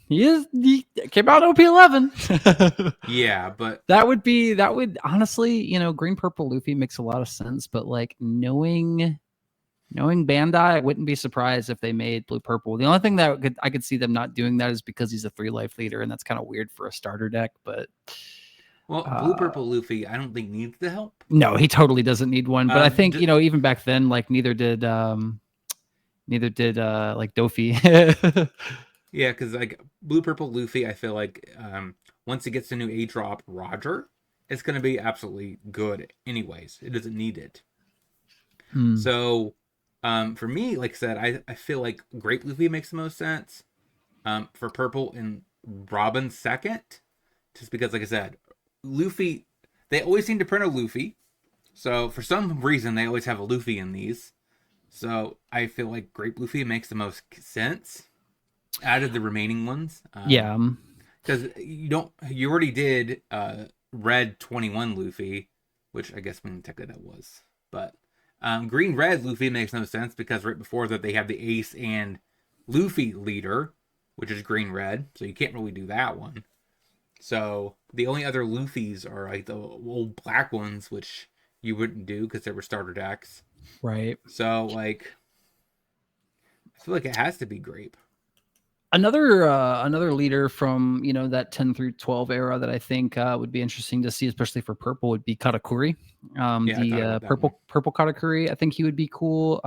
He came out OP11. yeah, but That would honestly, green, purple, Luffy makes a lot of sense. But like knowing Bandai, I wouldn't be surprised if they made blue, purple. The only thing that I could see them not doing that is because he's a 3 life leader, and that's kind of weird for a starter deck. But well, blue uh, purple Luffy, I don't think needs the help. no, he totally doesn't need one. But I think Just, even back then, like neither did like Dofi. yeah, because like blue purple Luffy, I feel like once it gets a new A drop Roger, it's gonna be absolutely good. Anyways, it doesn't need it. Hmm. So, for me, like I said, I feel like Grape Luffy makes the most sense. For purple and Robin second, just because, like I said, Luffy, they always seem to print a Luffy. So for some reason, they always have a Luffy in these. So I feel like Grape Luffy makes the most sense out of the remaining ones. Yeah. Because you already did Red 21 Luffy, which I guess when technically that was. But Green Red Luffy makes no sense because right before that they have the Ace and Luffy leader, which is Green Red. So you can't really do that one. So the only other Luffys are like the old black ones, which you wouldn't do because they were starter decks. Right. So like, I feel like it has to be Grape. Another leader from that 10 through 12 era that I think would be interesting to see, especially for purple, would be Katakuri. Yeah, I The thought about that one. purple Katakuri, I think he would be cool.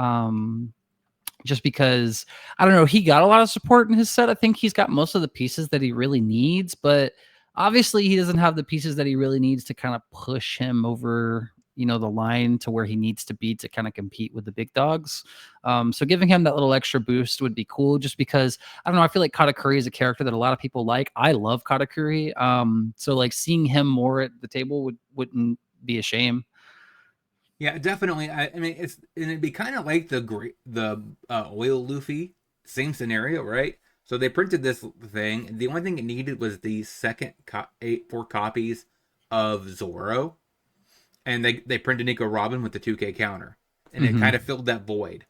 Just because I don't know, he got a lot of support in his set. I think he's got most of the pieces that he really needs, but obviously he doesn't have the pieces that he really needs to kind of push him over, the line to where he needs to be to kind of compete with the big dogs. So giving him that little extra boost would be cool, just because I don't know, I feel like Katakuri is a character that a lot of people like. I love Katakuri. So like seeing him more at the table wouldn't be a shame. Yeah, definitely. I mean, it'd be kind of like the oil Luffy, same scenario, right? So they printed this thing, and the only thing it needed was the second 4 copies of Zoro, and they printed Nico Robin with the 2K counter, and it Mm-hmm. kind of filled that void.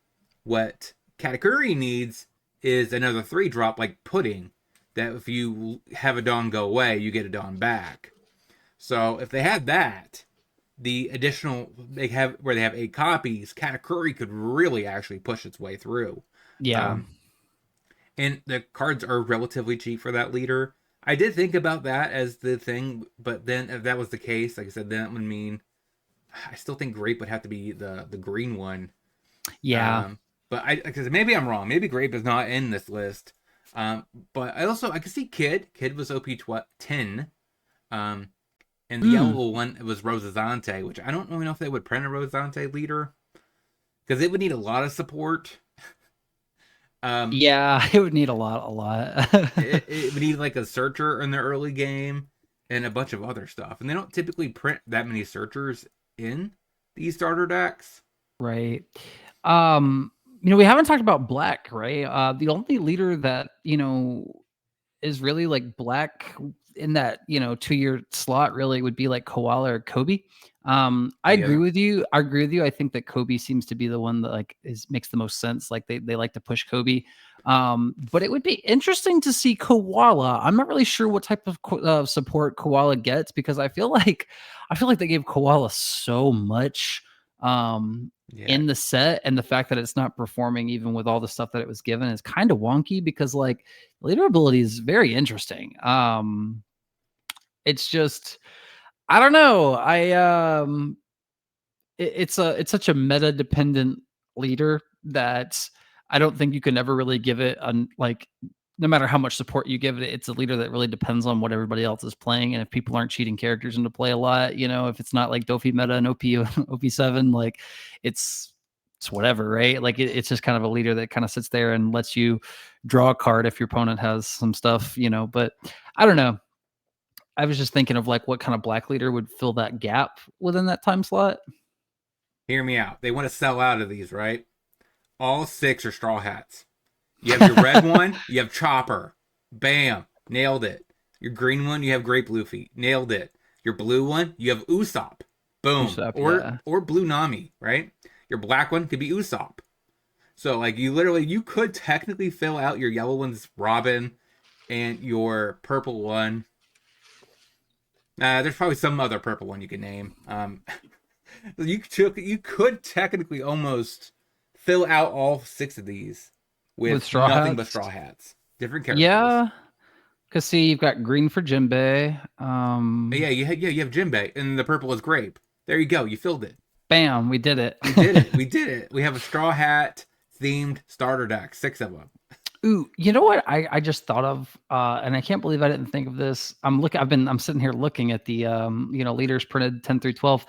What Katakuri needs is another 3 drop like Pudding, that if you have a Dawn go away, you get a Dawn back. So if they had that, the additional they have where they have 8 copies, Katakuri could really actually push its way through. Yeah. Um, and the cards are relatively cheap for that leader. I did think about that as the thing, but then if that was the case, like I said, then that would mean I still think Grape would have to be the green one. Yeah. Um, but because maybe I'm wrong. Maybe Grape is not in this list. But I can see Kid. Kid was OP 10. Um, and the Mm. yellow one was Rosazante, which I don't really know if they would print a Rosazante leader because it would need a lot of support. Yeah, it would need a lot, a lot. It would need like a searcher in the early game and a bunch of other stuff. And they don't typically print that many searchers in these starter decks. Right. Um, we haven't talked about black, right? The only leader that, is really like black in that 2-year slot really would be like Koala or Kobe. I agree Yeah. with you. I think that Kobe seems to be the one that like makes the most sense. Like they like to push Kobe. But it would be interesting to see Koala. I'm not really sure what type of support Koala gets because I feel like they gave Koala so much Yeah. in the set, and the fact that it's not performing even with all the stuff that it was given is kind of wonky because like leader ability is very interesting. It's just I don't know. It's such a meta dependent leader that I don't think you can ever really give it like no matter how much support you give it, it's a leader that really depends on what everybody else is playing. And if people aren't cheating characters into play a lot, if it's not like Dofi meta and OP7, like it's it's whatever, right? Like it's just kind of a leader that kind of sits there and lets you draw a card if your opponent has some stuff, but I don't know. I was just thinking of like what kind of black leader would fill that gap within that time slot. Hear me out. They want to sell out of these, right? All six are straw hats. You have your red one, you have Chopper. Bam. Nailed it. Your green one, you have Great Blue Feet. Nailed it. Your blue one, you have Usopp. Boom. Usopp, Or yeah. or Blue Nami, right? Your black one could be Usopp. So like you could technically fill out your yellow one's Robin and your purple one. There's probably some other purple one you can name. You could technically almost fill out all six of these With with straw nothing but hats. straw hats, different characters. Yeah. Cause see, you've got green for Jinbei. You have Jinbei, and the purple is grape. There you go. You filled it. Bam, we did it. We did it. We did it. We have a straw hat themed starter deck, six of them. Ooh, you know what I just thought of, and I can't believe I didn't think of this. I'm sitting here looking at the leaders printed 10 through 12.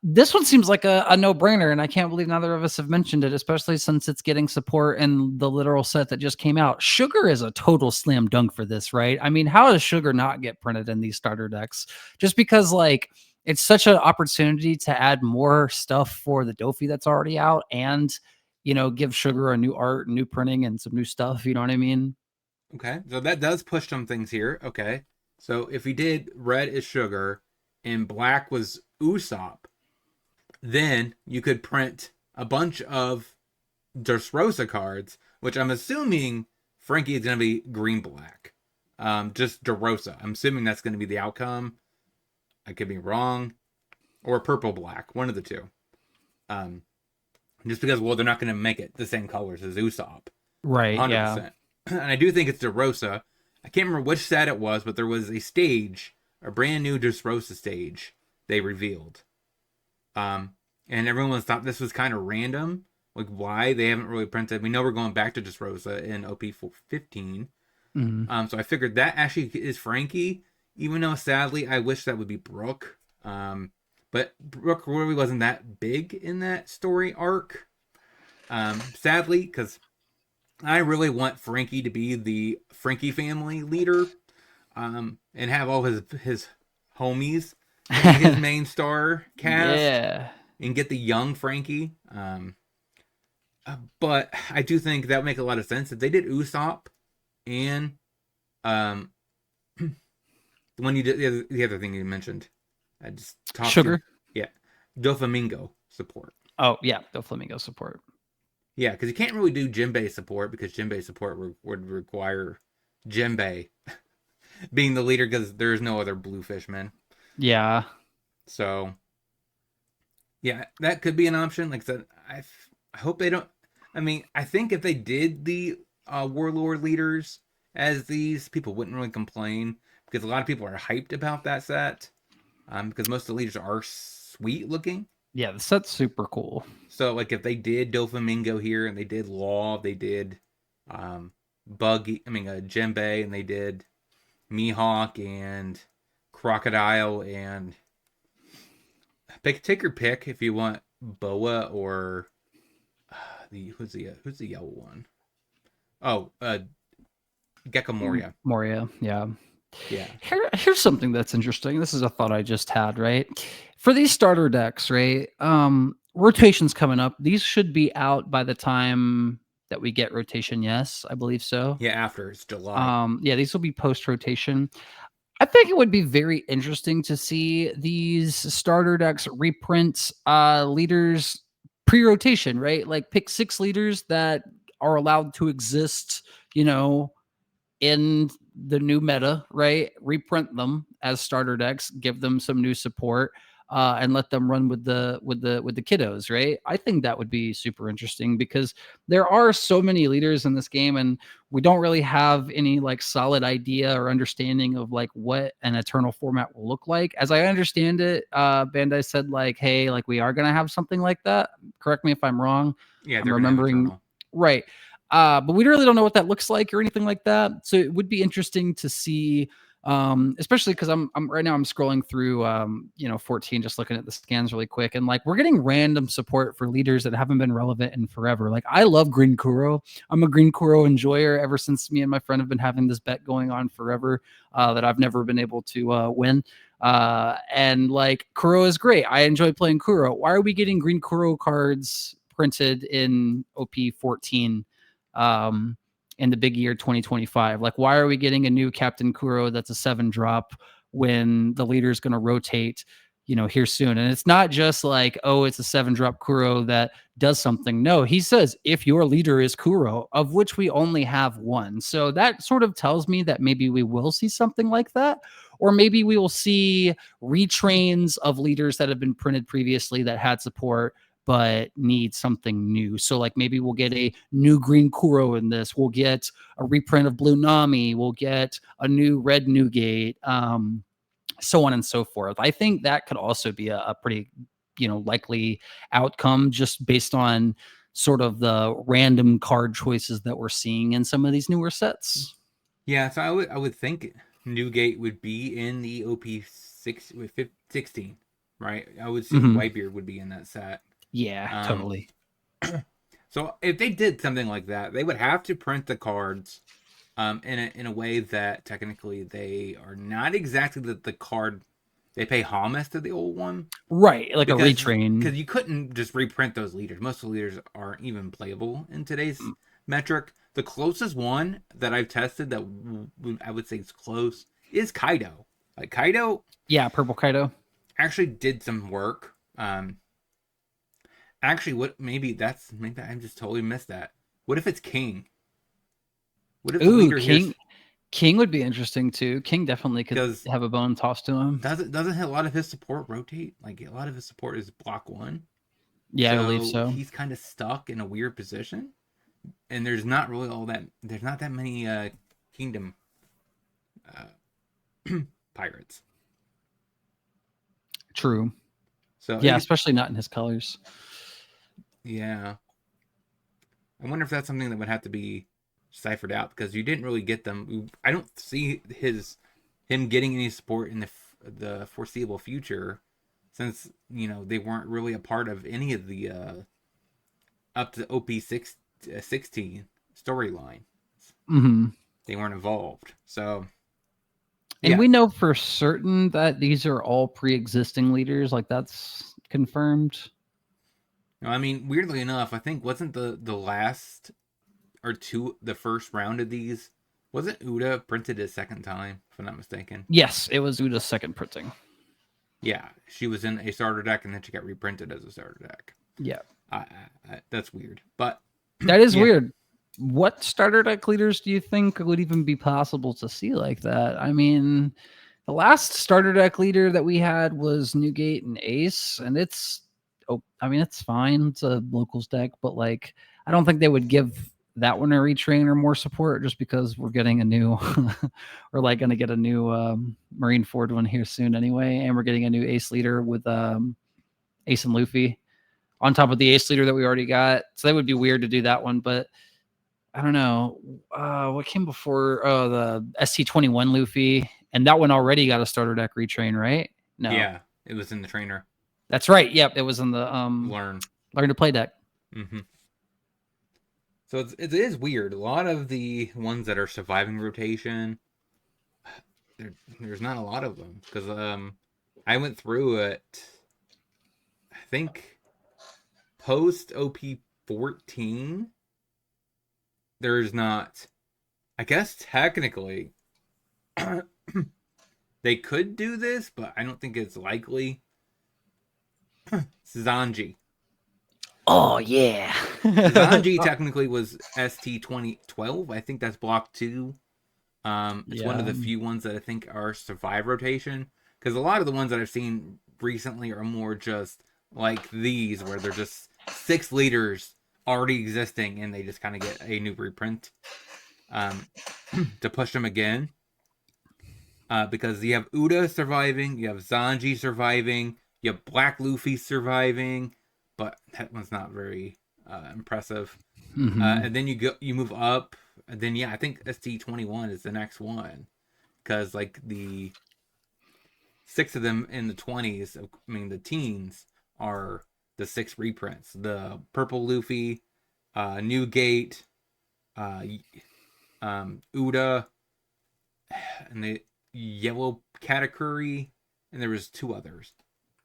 This one seems like a no-brainer, and I can't believe neither of us have mentioned it, especially since it's getting support in the literal set that just came out. Sugar is a total slam dunk for this, right? I mean, how does Sugar not get printed in these starter decks? Just because like it's such an opportunity to add more stuff for the Dofi that's already out and give Sugar a new art, new printing, and some new stuff. You know what I mean? Okay, so that does push some things here. Okay, so if we did red is sugar and black was Usopp, then you could print a bunch of Dressrosa cards, which I'm assuming Frankie is going to be green black. Just DeRosa. I'm assuming that's going to be the outcome. I could be wrong. Or purple black, one of the two. Um, just because, well, they're not going to make it the same colors as Usopp. Right. Yeah. 100%. And I do think it's DeRosa. I can't remember which set it was, but there was a stage, a brand new Dressrosa stage they revealed. And everyone thought this was kind of random. Like, why? They haven't really printed. We know we're going back to Dressrosa in OP 15. Mhm. So I figured that actually is Frankie, even though sadly I wish that would be Brooke. But Brooke really wasn't that big in that story arc. Sadly, because I really want Frankie to be the Frankie family leader, and have all his homies be his main star cast, Yeah. and get the young Frankie. But I do think that would make a lot of sense if they did Usopp and um the one you did the other thing you mentioned. I just talked to Sugar. yeah, Doflamingo support. Oh yeah, the flamingo support. Yeah, because you can't really do Jinbei support because Jinbei support would require Jinbei being the leader because there's no other blue fishmen. Yeah. So yeah, that could be an option. Like I said, I hope they don't. I mean, I think if they did the warlord leaders as these, people wouldn't really complain because a lot of people are hyped about that set. Because most of the leaders are sweet looking. Yeah, the set's super cool. So like if they did Doflamingo here and they did Law, they did Buggy, I mean Jinbei, and they did Mihawk and Crocodile and take your pick if you want Boa or the who's the yellow one? Oh, Gecko Moria. Moria, yeah. Yeah. Here's something that's interesting. This is a thought I just had, right? For these starter decks, right? Rotation's coming up. These should be out by the time that we get rotation. Yes, I believe so. Yeah, after it's July. Yeah, these will be post rotation. I think it would be very interesting to see these starter decks reprint leaders pre-rotation, right? Like pick 6 leaders that are allowed to exist, you know, in the new meta, right? Reprint them as starter decks, give them some new support, and let them run with the kiddos, right? I think that would be super interesting because there are so many leaders in this game, and we don't really have any like solid idea or understanding of like what an eternal format will look like. As I understand it, Bandai said like, hey, like we are gonna have something like that. Correct me if I'm wrong. Yeah, I'm they're gonna have remembering Eternal. right. But we really don't know what that looks like or anything like that. So it would be interesting to see, especially because I'm right now I'm scrolling through 14, just looking at the scans really quick, and like we're getting random support for leaders that haven't been relevant in forever. Like I love Green Kuro. I'm a Green Kuro enjoyer ever since me and my friend have been having this bet going on forever that I've never been able to win. And like Kuro is great. I enjoy playing Kuro. Why are we getting Green Kuro cards printed in OP 14? In the big year 2025. Like, why are we getting a new Captain Kuro that's a 7 drop when the leader is going to rotate, here soon? And it's not just like, oh, it's a 7 drop Kuro that does something. No, he says if your leader is Kuro, of which we only have one. So that sort of tells me that maybe we will see something like that. Or maybe we will see retrains of leaders that have been printed previously that had support but need something new. So like maybe we'll get a new green Kuro in this. We'll get a reprint of Blue Nami. We'll get a new red Newgate, so on and so forth. I think that could also be a pretty, likely outcome just based on sort of the random card choices that we're seeing in some of these newer sets. Yeah, so I would think Newgate would be in the OP 16, right? I would assume Whitebeard would be in that set. Yeah, Um, totally. so if they did something like that, they would have to print the cards in a way that technically they are not exactly the card they pay homage to the old one. Right, like a Because retrain. you couldn't just reprint those leaders. Most of the leaders aren't even playable in today's metric. The closest one that I've tested that I would say is close is Kaido. Like Kaido, yeah, Purple Kaido actually did some work. Actually, maybe I just totally missed that. What if it's King? What if the Ooh, leader here's King would be interesting too. King definitely could because have a bone tossed to him. doesn't a lot of his support rotate? Like a lot of his support is block 1. Yeah, I believe So so. he's kind of stuck in a weird position. And there's not that many kingdom pirates. True. So Yeah, especially not in his colors. Yeah, I wonder if that's something that would have to be ciphered out because you didn't really get them. I don't see him getting any support in the foreseeable future, since they weren't really a part of any of the up to OP16 storyline. They weren't involved, so. And Yeah. we know for certain that these are all pre-existing leaders. Like that's confirmed. No, I mean, weirdly enough, I think wasn't the last or two the first round of these wasn't Uda printed a second time, if I'm not mistaken. Yes, it was Uda's second printing. Yeah, she was in a starter deck and then she got reprinted as a starter deck. Yeah, that's weird, but that is yeah. weird. What starter deck leaders do you think would even be possible to see like that? I mean, the last starter deck leader that we had was Newgate and Ace, and it's fine. It's a locals deck, but like I don't think they would give that one a retrain or more support just because we're getting a new we're like going to get a new Marine Ford one here soon anyway, and we're getting a new Ace leader with Ace and Luffy on top of the Ace leader that we already got. So that would be weird to do that one, but I don't know what came before. Oh, the ST21 Luffy, and that one already got a starter deck retrain, right? No, Yeah, it was in the trainer. That's right. Yep, it was in the Learn to play deck. Mm-hmm. So it is weird. A lot of the ones that are surviving rotation, there's not a lot of them because I went through it. I think post OP 14, there's not. I guess technically they could do this, but I don't think it's likely. Zanji. Oh yeah. Zanji technically was ST 2012. I think that's block 2. It's one of Yeah. the few ones that I think are survive rotation because a lot of the ones that I've seen recently are more just like these, where they're just 6 leaders already existing and they just kind of get a new reprint to push them again. Because you have Uda surviving, you have Zanji surviving, you have Black Luffy surviving, but that one's not very impressive. Mm-hmm. And then you move up, and then I think ST 21 is the next one because like the 6 of them in the 20s, I mean the teens, are the 6 reprints: the Purple Luffy, New Gate, Uda, and the Yellow Katakuri, and there was 2 others.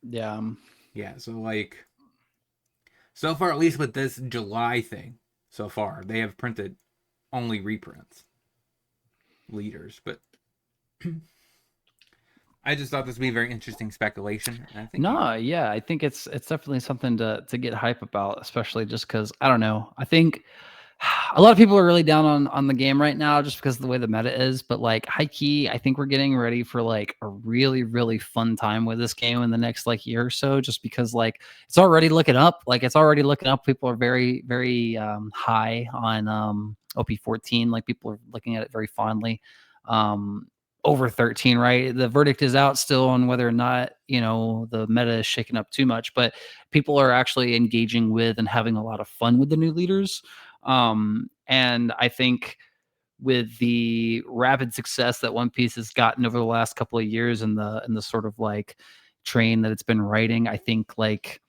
Yeah. Yeah, so like so far, at least with this July thing, so far they have printed only reprints leaders, but I just thought this would be a very interesting speculation, and I think No, yeah, I think it's definitely something to get hype about, especially just because I don't know. I think a lot of people are really down on the game right now just because of the way the meta is. But like high key, I think we're getting ready for like a really, really fun time with this game in the next like year or so, just because like it's already looking up. Like it's already looking up. People are very, very high on OP 14. Like people are looking at it very fondly. Um, Over 13, right? The verdict is out still on whether or not, the meta is shaken up too much, but people are actually engaging with and having a lot of fun with the new leaders. And I think with the rapid success that One Piece has gotten over the last couple of years and the sort of like train that it's been riding, I think like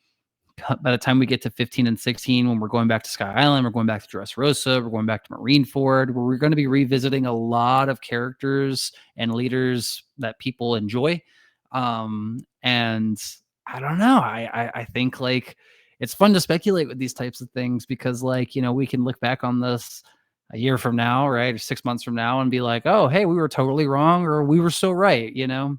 by the time we get to 15 and 16, when we're going back to Sky Island, we're going back to Dressrosa, we're going back to Marineford, where we're going to be revisiting a lot of characters and leaders that people enjoy. And I don't know. I think like it's fun to speculate with these types of things because like, we can look back on this a year from now, right? Or 6 months from now and be like, oh, hey, we were totally wrong or we were so right. And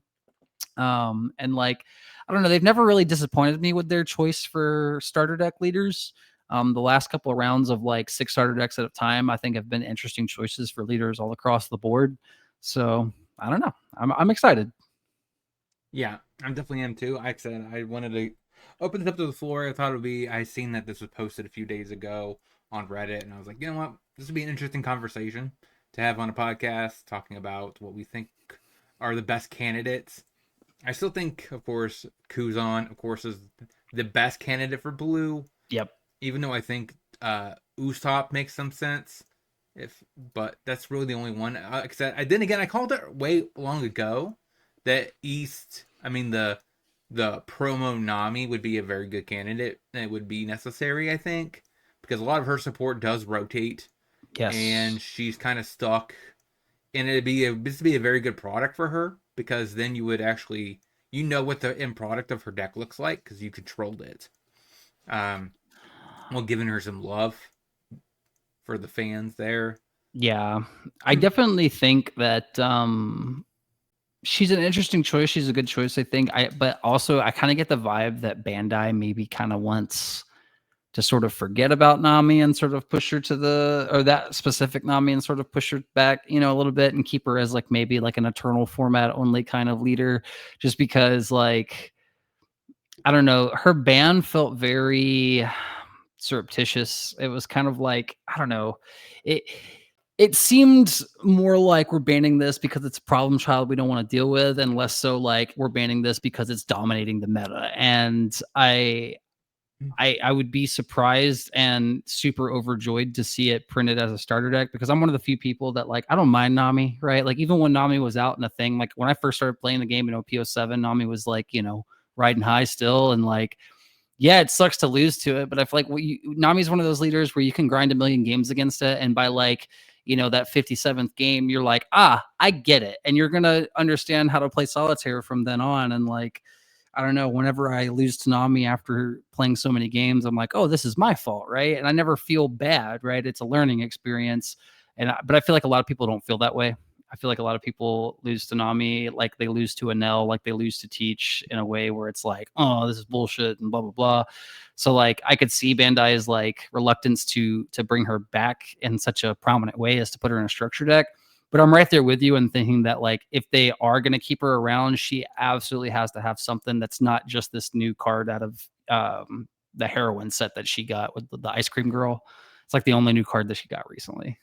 like, I don't know, they've never really disappointed me with their choice for starter deck leaders. The last couple of rounds of like 6 starter decks at a time, I think have been interesting choices for leaders all across the board. So I don't know. I'm excited. yeah, I definitely am too. Like I said, I wanted to open it up to the floor. I thought it would be. I seen that this was posted a few days ago on Reddit, and I was like, you know what, this would be an interesting conversation to have on a podcast, talking about what we think are the best candidates. I still think, of course, Kuzan, of course, is the best candidate for blue. Yep. Even though I think Usopp makes some sense, but that's really the only one. Except then again, I called it way long ago that East. I mean the promo Nami would be a very good candidate. And it would be necessary, I think, because a lot of her support does rotate, Yes. and she's kind of stuck. And this would be a very good product for her because then you would actually what the end product of her deck looks like because you controlled it. Um, well, giving her some love for the fans there. Yeah. I definitely think that she's an interesting choice. She's a good choice, I think. But also I kind of get the vibe that Bandai maybe kind of wants to sort of forget about Nami and sort of push her or that specific Nami and sort of push her back, a little bit and keep her as like maybe like an eternal format only kind of leader, just because like, I don't know, her ban felt very surreptitious. It was kind of like, I don't know, it, it seemed more like we're banning this because it's a problem child we don't want to deal with, and less so like we're banning this because it's dominating the meta. And I would be surprised and super overjoyed to see it printed as a starter deck because I'm one of the few people that like I don't mind Nami, right? Like even when Nami was out in a thing, like when I first started playing the game in OP07, Nami was like, riding high still, and like Yeah, it sucks to lose to it, but I feel like Nami's one of those leaders where you can grind a million games against it, and by like, that 57th game, you're like, I get it, and you're gonna understand how to play solitaire from then on. And like, I don't know, whenever I lose to Nami after playing so many games, I'm like, oh, this is my fault, right? And I never feel bad, right? It's a learning experience, but I feel like a lot of people don't feel that way. I feel like a lot of people lose to Nami like they lose to Enel, like they lose to Teach, in a way where it's like, oh, this is bullshit and blah blah blah. So like I could see Bandai's like reluctance to bring her back in such a prominent way as to put her in a structure deck. But I'm right there with you in thinking that like if they are going to keep her around, she absolutely has to have something that's not just this new card out of the heroine set that she got with the ice cream girl. It's like the only new card that she got recently.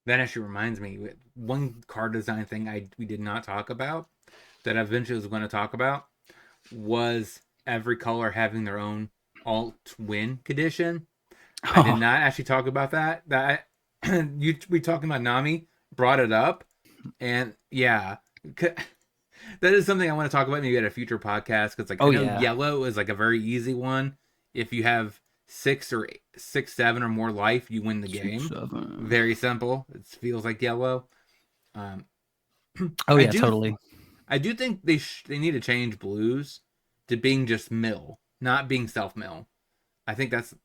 That actually reminds me, one card design thing we did not talk about that I eventually was going to talk about was every color having their own alt win condition. I did not actually talk about that. We talking about Nami brought it up, and yeah, that is something I want to talk about maybe at a future podcast, because like I know yellow is like a very easy one. If you have 6 or 6, 7 or more life, you win the game. Very simple. It feels like yellow. Totally. I do think they need to change blues to being just mill, not being self mill. I think that's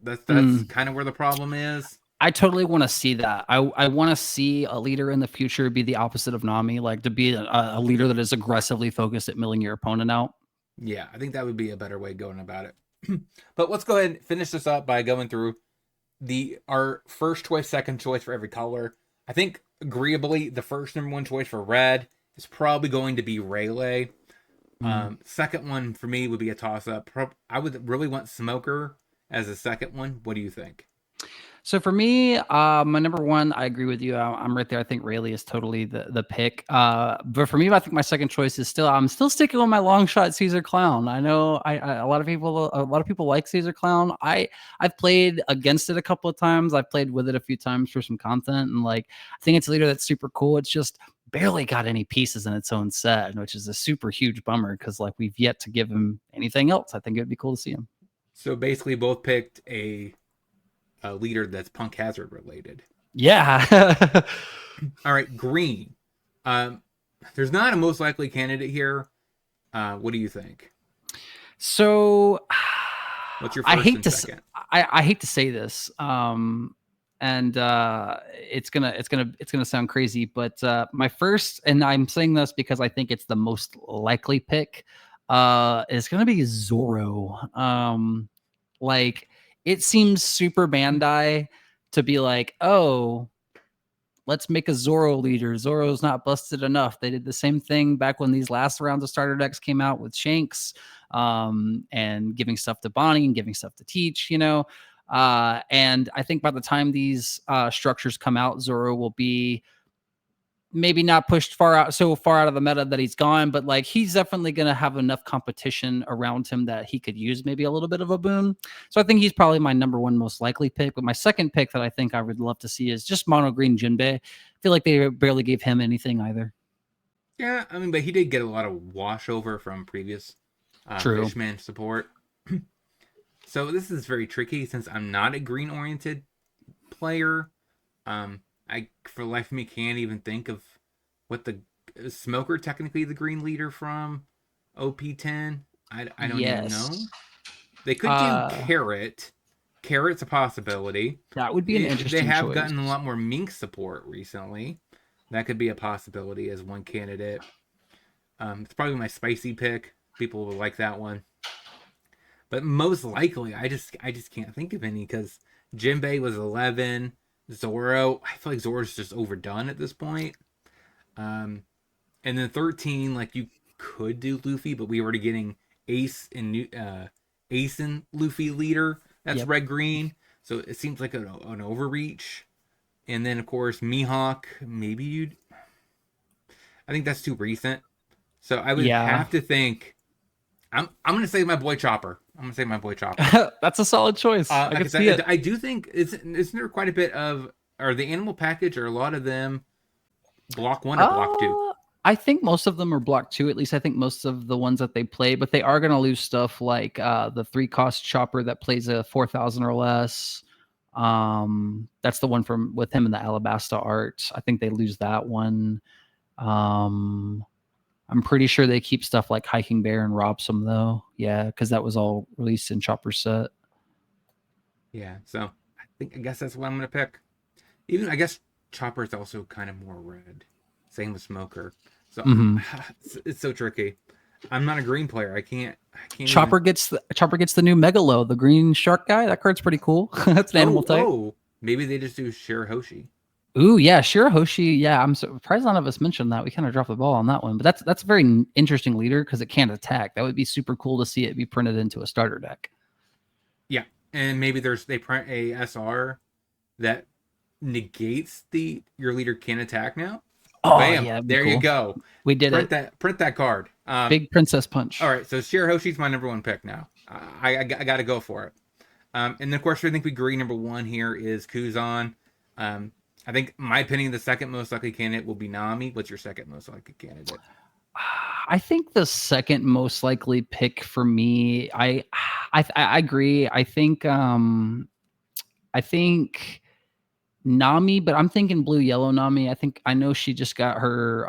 kind of where the problem is. I totally want to see that. I want to see a leader in the future be the opposite of Nami, like to be a leader that is aggressively focused at milling your opponent out. Yeah, I think that would be a better way of going about it. But let's go ahead and finish this up by going through our first choice, second choice for every color. I think agreeably, the first number 1 choice for red is probably going to be Rayleigh. Second one for me would be a toss up. I would really want Smoker as a second one. What do you think? So for me, my number 1, I agree with you. I'm right there. I think Rayleigh is totally the pick. But for me, I think my second choice is I'm still sticking with my long shot Caesar Clown. I know a lot of people like Caesar Clown. I've played against it a couple of times. I've played with it a few times for some content, and like I think it's a leader that's super cool. It's just barely got any pieces in its own set, which is a super huge bummer because like we've yet to give him anything else. I think it'd be cool to see him. So basically, both picked a leader that's Punk Hazard related. Yeah. All right, green. There's not a most likely candidate here. What do you think? So, what's your first and second? I hate to say this, and it's gonna sound crazy, but my first, and I'm saying this because I think it's the most likely pick, is gonna be Zoro. Like. It seems super Bandai to be like, oh, let's make a Zoro leader. Zoro's not busted enough. They did the same thing back when these last rounds of starter decks came out with Shanks, and giving stuff to Bonnie and giving stuff to Teach, and I think by the time these structures come out, Zoro will be maybe not pushed so far out of the meta that he's gone, but like he's definitely going to have enough competition around him that he could use maybe a little bit of a boon. So I think he's probably my number 1 most likely pick. But my second pick that I think I would love to see is just mono green Jinbei. I feel like they barely gave him anything either. Yeah, I mean, but he did get a lot of washover from previous Fishman support. So this is very tricky since I'm not a green oriented player. I, for the life of me, can't even think of what the Smoker technically the green leader from OP10. I don't even know. They could do Carrot. Carrot's a possibility. That would be an interesting They have choice. gotten a lot more Mink support recently. That could be a possibility as one candidate. It's probably my spicy pick. People will like that one. But most likely, I just can't think of any because Jinbei was 11. Zoro, I feel like Zoro's just overdone at this point. And then 13, like you could do Luffy, but we were already getting Ace and Luffy leader. That's red green, so it seems like an overreach. And then of course Mihawk, maybe you'd. I think that's too recent, so I would have to think. I'm gonna say my boy Chopper. That's a solid choice. I can see it. I do think isn't there quite a bit of, are the animal package or a lot of them block 1 or block 2? I think most of them are block 2. At least I think most of the ones that they play, but they are going to lose stuff like the 3-cost chopper that plays a 4,000 or less. That's the one from with him in the Alabasta art. I think they lose that one. I'm pretty sure they keep stuff like Hiking Bear and Robsome though. Yeah, because that was all released in chopper set. Yeah, so I guess that's what I'm gonna pick. Even I guess Chopper is also kind of more red. Same with Smoker. So Mm-hmm. it's so tricky. I'm not a green player. I can't even. Chopper gets the new Megalo, the green shark guy. That card's pretty cool. That's an animal type. Maybe they just do Shirahoshi. Ooh, yeah, Shirahoshi. Yeah, I'm surprised none of us mentioned that. We kind of dropped the ball on that one, but that's a very interesting leader because it can't attack. That would be super cool to see it be printed into a starter deck. Yeah, and maybe they print a SR that negates your leader can attack now. Oh Bam! yeah, There cool. you go. We did Print it. Print that card. Big Princess Punch. All right, so Shirahoshi's my number one pick now. I got to go for it. And then of course I think we agree number one here is Kuzan. I think my opinion the second most likely candidate will be Nami. What's your second most likely candidate? I think the second most likely pick for me, I agree. I think Nami, but I'm thinking blue yellow Nami. I know she just got her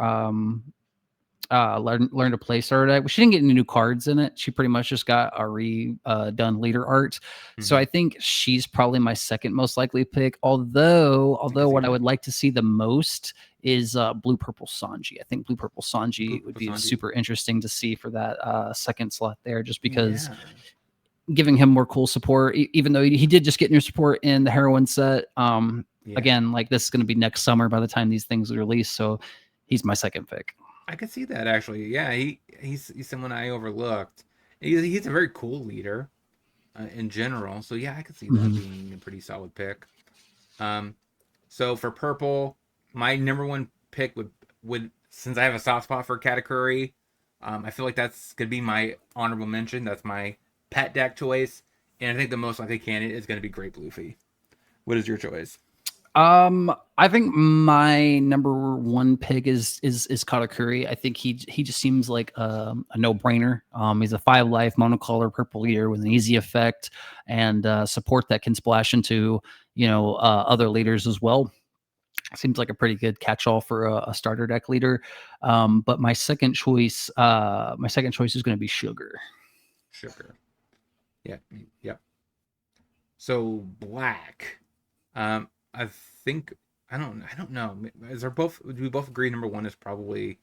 learn to play starter deck, but she didn't get any new cards in it. She pretty much just got a done leader art. So I think she's probably my second most likely pick. Although what I would like to see the most is blue purple Sanji. I think blue purple Sanji would be super interesting to see for that second slot there, just because giving him more cool support, even though he did just get new support in the heroine set. Again, like this is going to be next summer by the time these things are released. So he's my second pick. I could see that actually. Yeah, he's someone I overlooked. He's a very cool leader in general. So yeah, I could see that being a pretty solid pick. So for purple, my number one pick would since I have a soft spot for Katakuri, I feel like that's gonna be my honorable mention. That's my pet deck choice, and I think the most likely candidate is gonna be Great Luffy. What is your choice? I think my number one pick is Katakuri. I think he just seems like a no brainer. He's a 5 life monocolor purple leader with an easy effect and support that can splash into other leaders as well. Seems like a pretty good catch all for a starter deck leader. But my second choice is going to be Sugar. Sugar. Yeah. Yep. So black. I think I don't know. Is there both? Do we both agree number one is probably?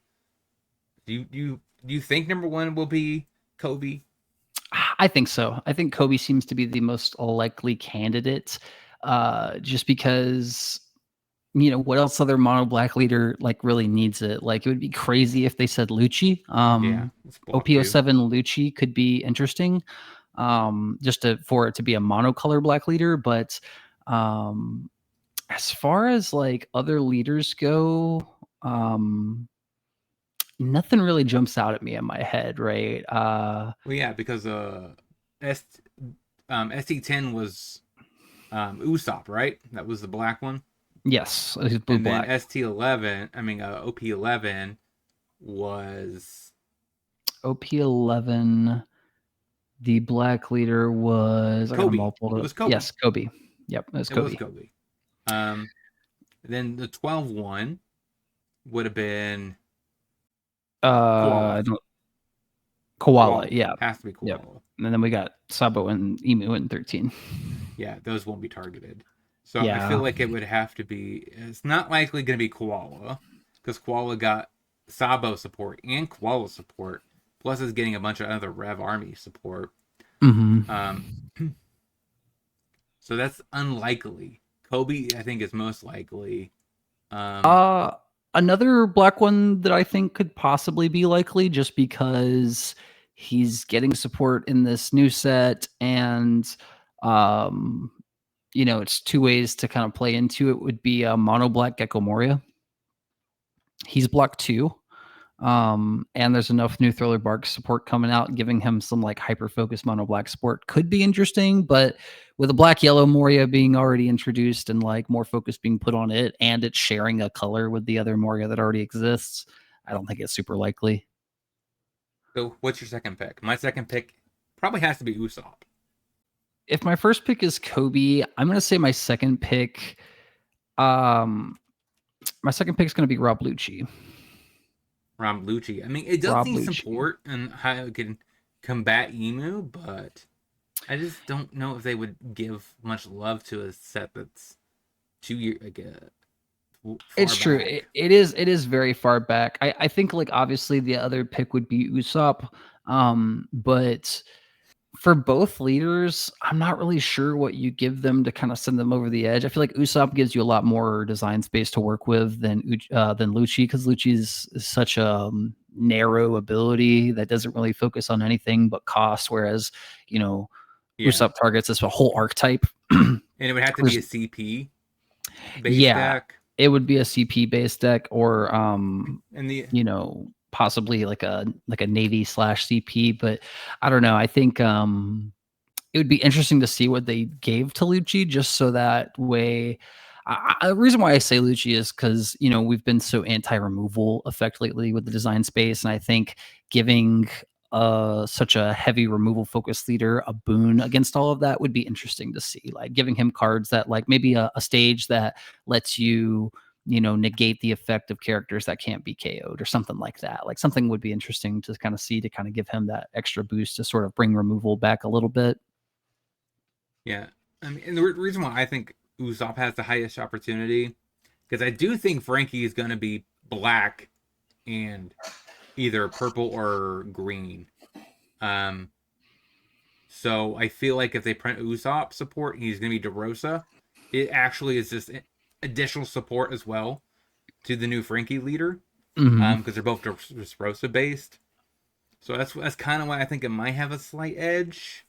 Do you think number one will be Kobe? I think so. I think Kobe seems to be the most likely candidate, just because what else other mono black leader like really needs it? Like it would be crazy if they said Lucci. OP07 Lucci could be interesting, just for it to be a monocolor black leader, but. As far as like other leaders go, nothing really jumps out at me in my head, right? Well, yeah, because ST10 was Usopp, right? That was the black one. Yes, blue and black. Then ST11, OP11 was OP11. The black leader was Kobe. It was Kobe. Yes, Kobe. Yep, it was Kobe. Then the 12 one would have been Koala, yeah. Has to be Koala. Yep. And then we got Sabo and Emu in 13. Yeah, those won't be targeted. So I feel like it would have to be. It's not likely going to be Koala because Koala got Sabo support and Koala support, plus is getting a bunch of other Rev Army support. So that's unlikely. Kobe, I think, is most likely. Another black one that I think could possibly be likely, just because he's getting support in this new set, and it's two ways to kind of play into it. Would be a mono black Gecko Moria. He's block 2. And there's enough new Thriller Bark support coming out, giving him some like hyper focused mono black support could be interesting. But with a black yellow Moria being already introduced and like more focus being put on it, and it's sharing a color with the other Moria that already exists, I don't think it's super likely. So what's your second pick? My second pick probably has to be Usopp. If my first pick is Kobe, I'm gonna say um my second pick is gonna be Rob Lucci. Ram Lucci. I mean, it does Rob need Lucci. support and how it can combat Emu, but I just don't know if they would give much love to a set that's 2 years far It's true. back. It is very far back. I think like obviously the other pick would be Usopp. But for both leaders, I'm not really sure what you give them to kind of send them over the edge. I feel like Usopp gives you a lot more design space to work with than Lucci, because Lucci is such a narrow ability that doesn't really focus on anything but cost, whereas you know Yeah, Usopp targets this whole archetype. and it would have to be There's a CP base Yeah, deck, it would be a CP based deck, or and the possibly like a Navy slash CP. But I don't know. I think it would be interesting to see what they gave to Lucci, just so that way. The reason why I say Lucci is because we've been so anti-removal effect lately with the design space, and I think giving such a heavy removal focused leader a boon against all of that would be interesting to see. Like giving him cards that like maybe a stage that lets you negate the effect of characters that can't be KO'd or something like that. Like something would be interesting to kind of see, to kind of give him that extra boost to sort of bring removal back a little bit. yeah. I mean, and the reason why I think Usopp has the highest opportunity because I do think Frankie is going to be black and either purple or green. Um, so I feel like if they print Usopp support, he's going to be DeRosa. It actually is just additional support as well to the new Frankie leader Hmm. because they're both DeRosa based. So that's kind of why I think it might have a slight edge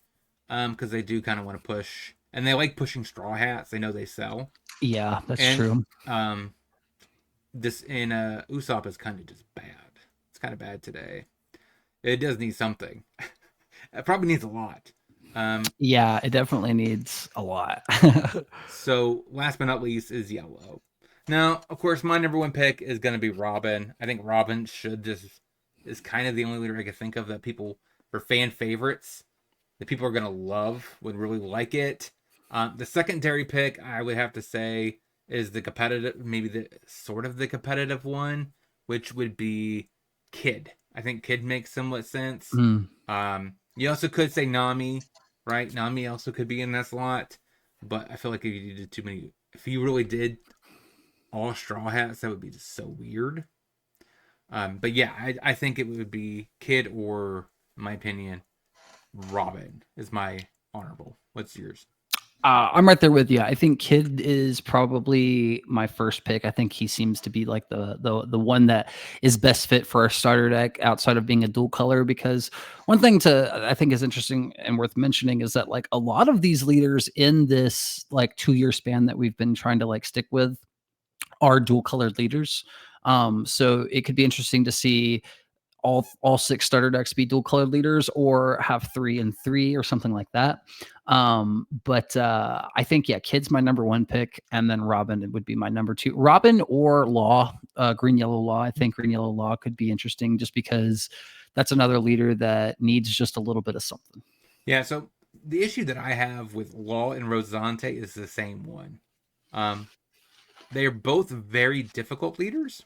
because they do kind of want to push and they like pushing straw hats. They know they sell Yeah, that's and true. um this in Usopp is kind of just bad. It's kind of bad today. It does need something. It probably needs a lot. Um, Yeah, it definitely needs a lot. so last but not least is yellow. Now, of course, my number one pick is going to be Robin. I think Robin should just is kind of the only leader I could think of that people for fan favorites that people are going to love would really like it. The secondary pick I would have to say is the competitive, maybe the sort of the competitive one, which would be Kid. I think Kid makes somewhat sense. Mm. You also could say Nami, right? Nami also could be in that slot, but I feel like if you did too many, if you really did all Straw Hats, that would be just so weird. But yeah, I think it would be Kid or, in my opinion, Robin is my honorable. What's yours? I'm right there with you. I think Kid is probably my first pick. I think he seems to be like the one that is best fit for our starter deck outside of being a dual color. Because one thing I think is interesting and worth mentioning is that like a lot of these leaders in this like 2 year span that we've been trying to like stick with are dual colored leaders. So it could be interesting to see all six starter decks be dual colored leaders, or have 3 and 3 or something like that. But I think yeah, Kid's my number one pick, and then Robin would be my number two. Robin or Law, Green Yellow Law. I think Green Yellow Law could be interesting just because that's another leader that needs just a little bit of something. Yeah, so the issue that I have with Law and Rosante is the same one. Um, they are both very difficult leaders.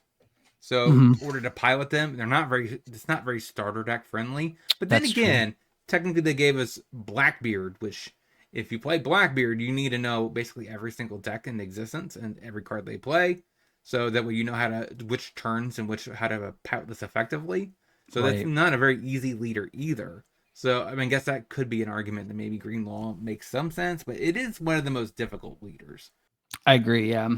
So Hmm. in order to pilot them, they're not very. It's not very starter deck friendly. But then That's true. again, technically they gave us Blackbeard, which if you play Blackbeard, you need to know basically every single deck in existence and every card they play, so that way you know how to which turns and which how to pilot this effectively. So that's Right. not a very easy leader either. So I mean, I guess that could be an argument that maybe Green Law makes some sense, but it is one of the most difficult leaders. I agree. Yeah.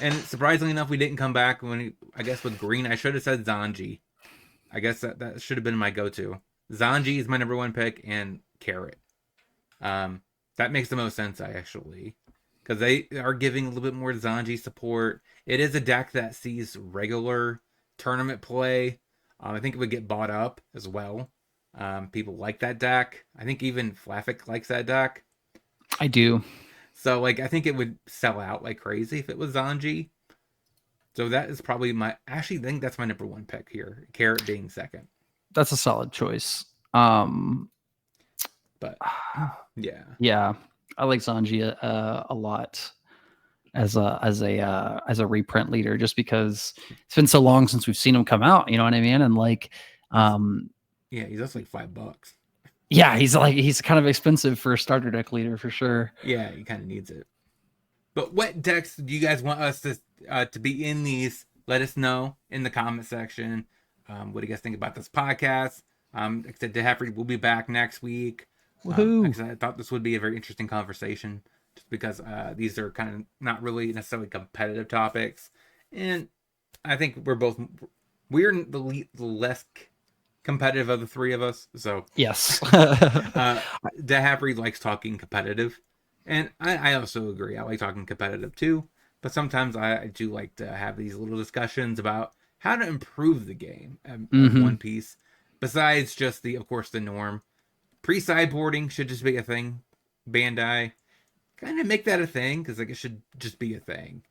And surprisingly enough, we didn't come back I guess with Green. I should have said Zanji. I guess that should have been my go-to. Zanji is my number one pick, and Carrot. Um, that makes the most sense, I actually, because they are giving a little bit more Zanji support. It is a deck that sees regular tournament play. I think it would get bought up as well. People like that deck. I think even Flaffic likes that deck. I do. So like I think it would sell out like crazy if it was Zanji. So that is probably my. Actually, I think that's my number one pick here. Carrot being second, That's a solid choice. Um, but yeah, yeah, I like Zanji a lot as a reprint leader, just because it's been so long since we've seen him come out. You know what I mean? And like, he's um, yeah, he's just like $5. yeah, he's kind of expensive for a starter deck leader for sure. Yeah, he kind of needs it. But what decks do you guys want us to be in these? Let us know in the comment section. What do you guys think about this podcast? Like I said, DeHeffrey will be back next week. Woohoo! Like I thought this would be a very interesting conversation, just because these are kind of not really necessarily competitive topics, and I think we're the less competitive of the three of us. So Yes. DeHeffrey likes talking competitive. And I also agree. I like talking competitive too. But sometimes I do like to have these little discussions about how to improve the game of Mm-hmm. One Piece. Besides just of course, the norm. Pre-sideboarding should just be a thing. Bandai, kind of make that a thing, because like it should just be a thing.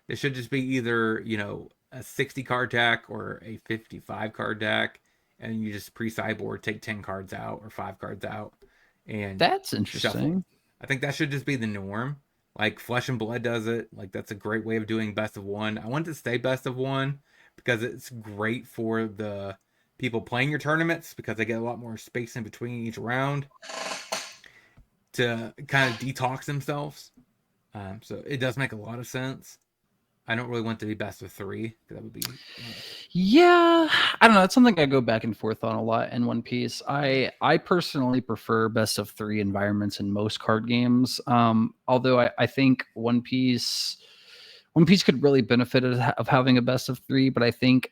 It should just be either, a 60 card deck or a 55 card deck, and you just pre-sideboard, take 10 cards out or 5 cards out, and That's shuffle. interesting. I think that should just be the norm. Like Flesh and Blood does it. Like that's a great way of doing best of one. I want to stay best of one because it's great for the people playing your tournaments, because they get a lot more space in between each round to kind of detox themselves. So it does make a lot of sense. I don't really want to be best of three, because that would be. Yeah, I don't know. It's something I go back and forth on a lot in One Piece. I personally prefer best of three environments in most card games. Although I think One Piece could really benefit of having a best of three, but I think,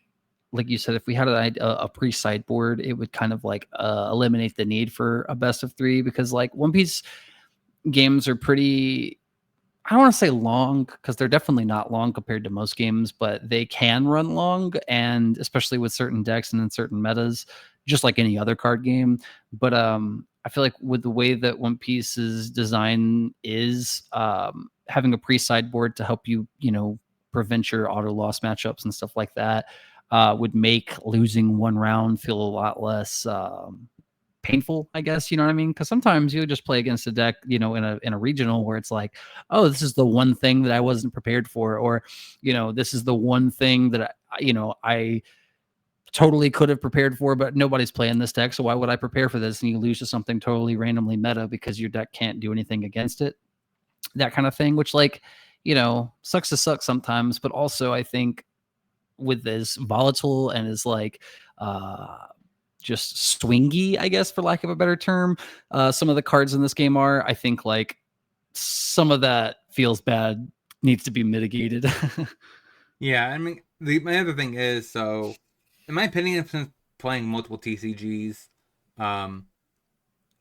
like you said, if we had a pre sideboard, it would kind of like eliminate the need for a best of three, because like One Piece games are pretty, I don't want to say long, because they're definitely not long compared to most games, but they can run long, and especially with certain decks and in certain metas, just like any other card game. But I feel like with the way that One Piece's design is, having a pre sideboard to help you, prevent your auto loss matchups and stuff like that, would make losing one round feel a lot less painful, I guess. You know what I mean? Because sometimes you just play against a deck, in a regional, where it's like, oh, this is the one thing that I wasn't prepared for, or this is the one thing that I totally could have prepared for, but nobody's playing this deck, so why would I prepare for this? And you lose to something totally randomly meta because your deck can't do anything against it. That kind of thing, which, like, sucks to suck sometimes, but also I think with this volatile and is like just swingy, I guess, for lack of a better term, some of the cards in this game are, I think, like, some of that feels bad, needs to be mitigated. Yeah, I mean, my other thing is, so in my opinion, since playing multiple TCGs, um,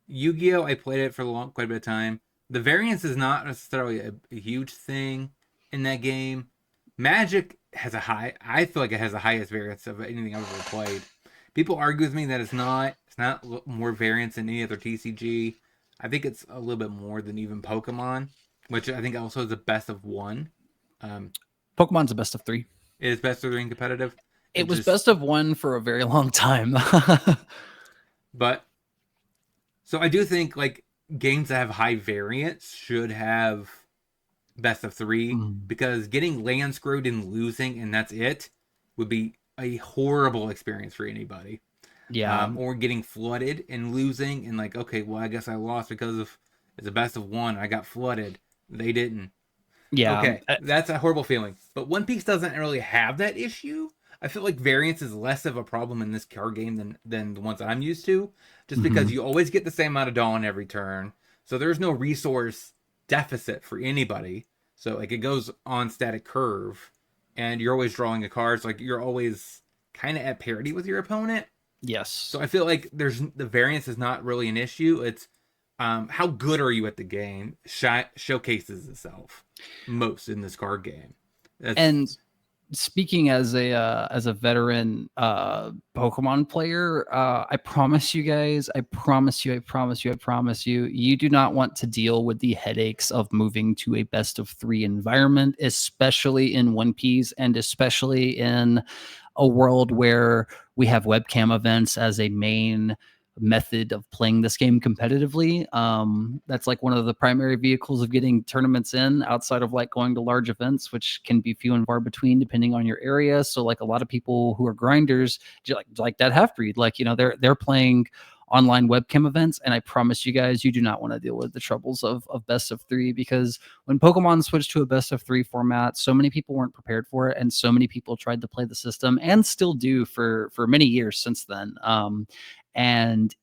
Yu-Gi-Oh, I played it for quite a bit of time. The variance is not necessarily a huge thing in that game. Magic has I feel like it has the highest variance of anything I've ever played. People argue with me that it's not. It's not more variance than any other TCG. I think it's a little bit more than even Pokemon, which I think also is the best of one. Um, Pokemon's a best of three. it is best of three competitive. It It was just, best of one for a very long time. but so I do think like games that have high variance should have best of three, Mm. because getting land screwed and losing and that's it would be a horrible experience for anybody. Yeah. Or getting flooded and losing and like, okay, well, I guess I lost because of it's a best of one. I got flooded. They didn't. Yeah. Okay, that's a horrible feeling. But One Piece doesn't really have that issue. I feel like variance is less of a problem in this card game than the ones I'm used to, just because Mhm. you always get the same amount of dawn every turn. So there's no resource deficit for anybody. So like it goes on static curve, and you're always drawing a card. So like you're always kind of at parity with your opponent. Yes. So I feel like the variance is not really an issue. It's how good are you at the game showcases itself most in this card game. And That's speaking as a veteran Pokemon player, I promise you guys, I promise you, you do not want to deal with the headaches of moving to a best of 3 environment, especially in One Piece and especially in a world where we have webcam events as a main method of playing this game competitively. That's like one of the primary vehicles of getting tournaments in outside of like going to large events, which can be few and far between depending on your area. So like a lot of people who are grinders, like that half breed, like, you know, they're playing online webcam events, and I promise you guys, you do not want to deal with the troubles of best of 3, because when Pokemon switched to a best of 3 format, so many people weren't prepared for it, and so many people tried to play the system and still do for many years since then. And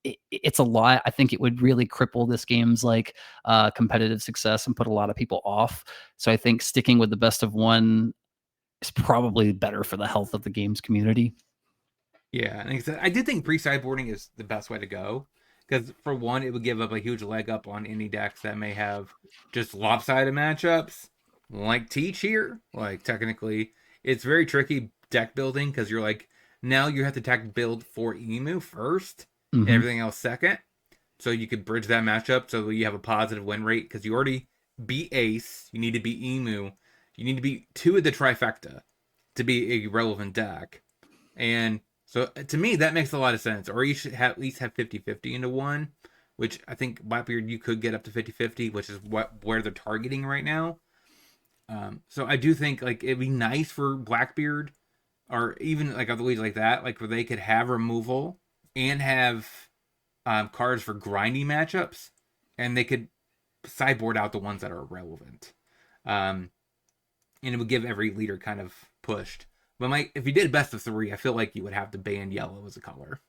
it's a lot. I think it would really cripple this game's like competitive success and put a lot of people off. So I think sticking with the best of 1 is probably better for the health of the game's community. Yeah, and like I said, I did think pre-sideboarding is the best way to go because for one, it would give up a huge leg up on any decks that may have just lopsided matchups, like Teach here. Like technically, it's very tricky deck building because you're like now you have to tech build for Emu first and Mm-hmm. everything else second, so you could bridge that matchup so you have a positive win rate because you already beat Ace, you need to beat Emu, you need to beat 2 of the trifecta to be a relevant deck, and so to me, that makes a lot of sense. Or you should have, at least have 50-50 into one, which I think Blackbeard you could get up to 50-50, which is where they're targeting right now. So I do think like it'd be nice for Blackbeard or even like other leagues like that, like where they could have removal and have cards for grinding matchups, and they could sideboard out the ones that are relevant. Um, and it would give every leader kind of pushed. But Mike, if you did best of 3, I feel like you would have to ban yellow as a color.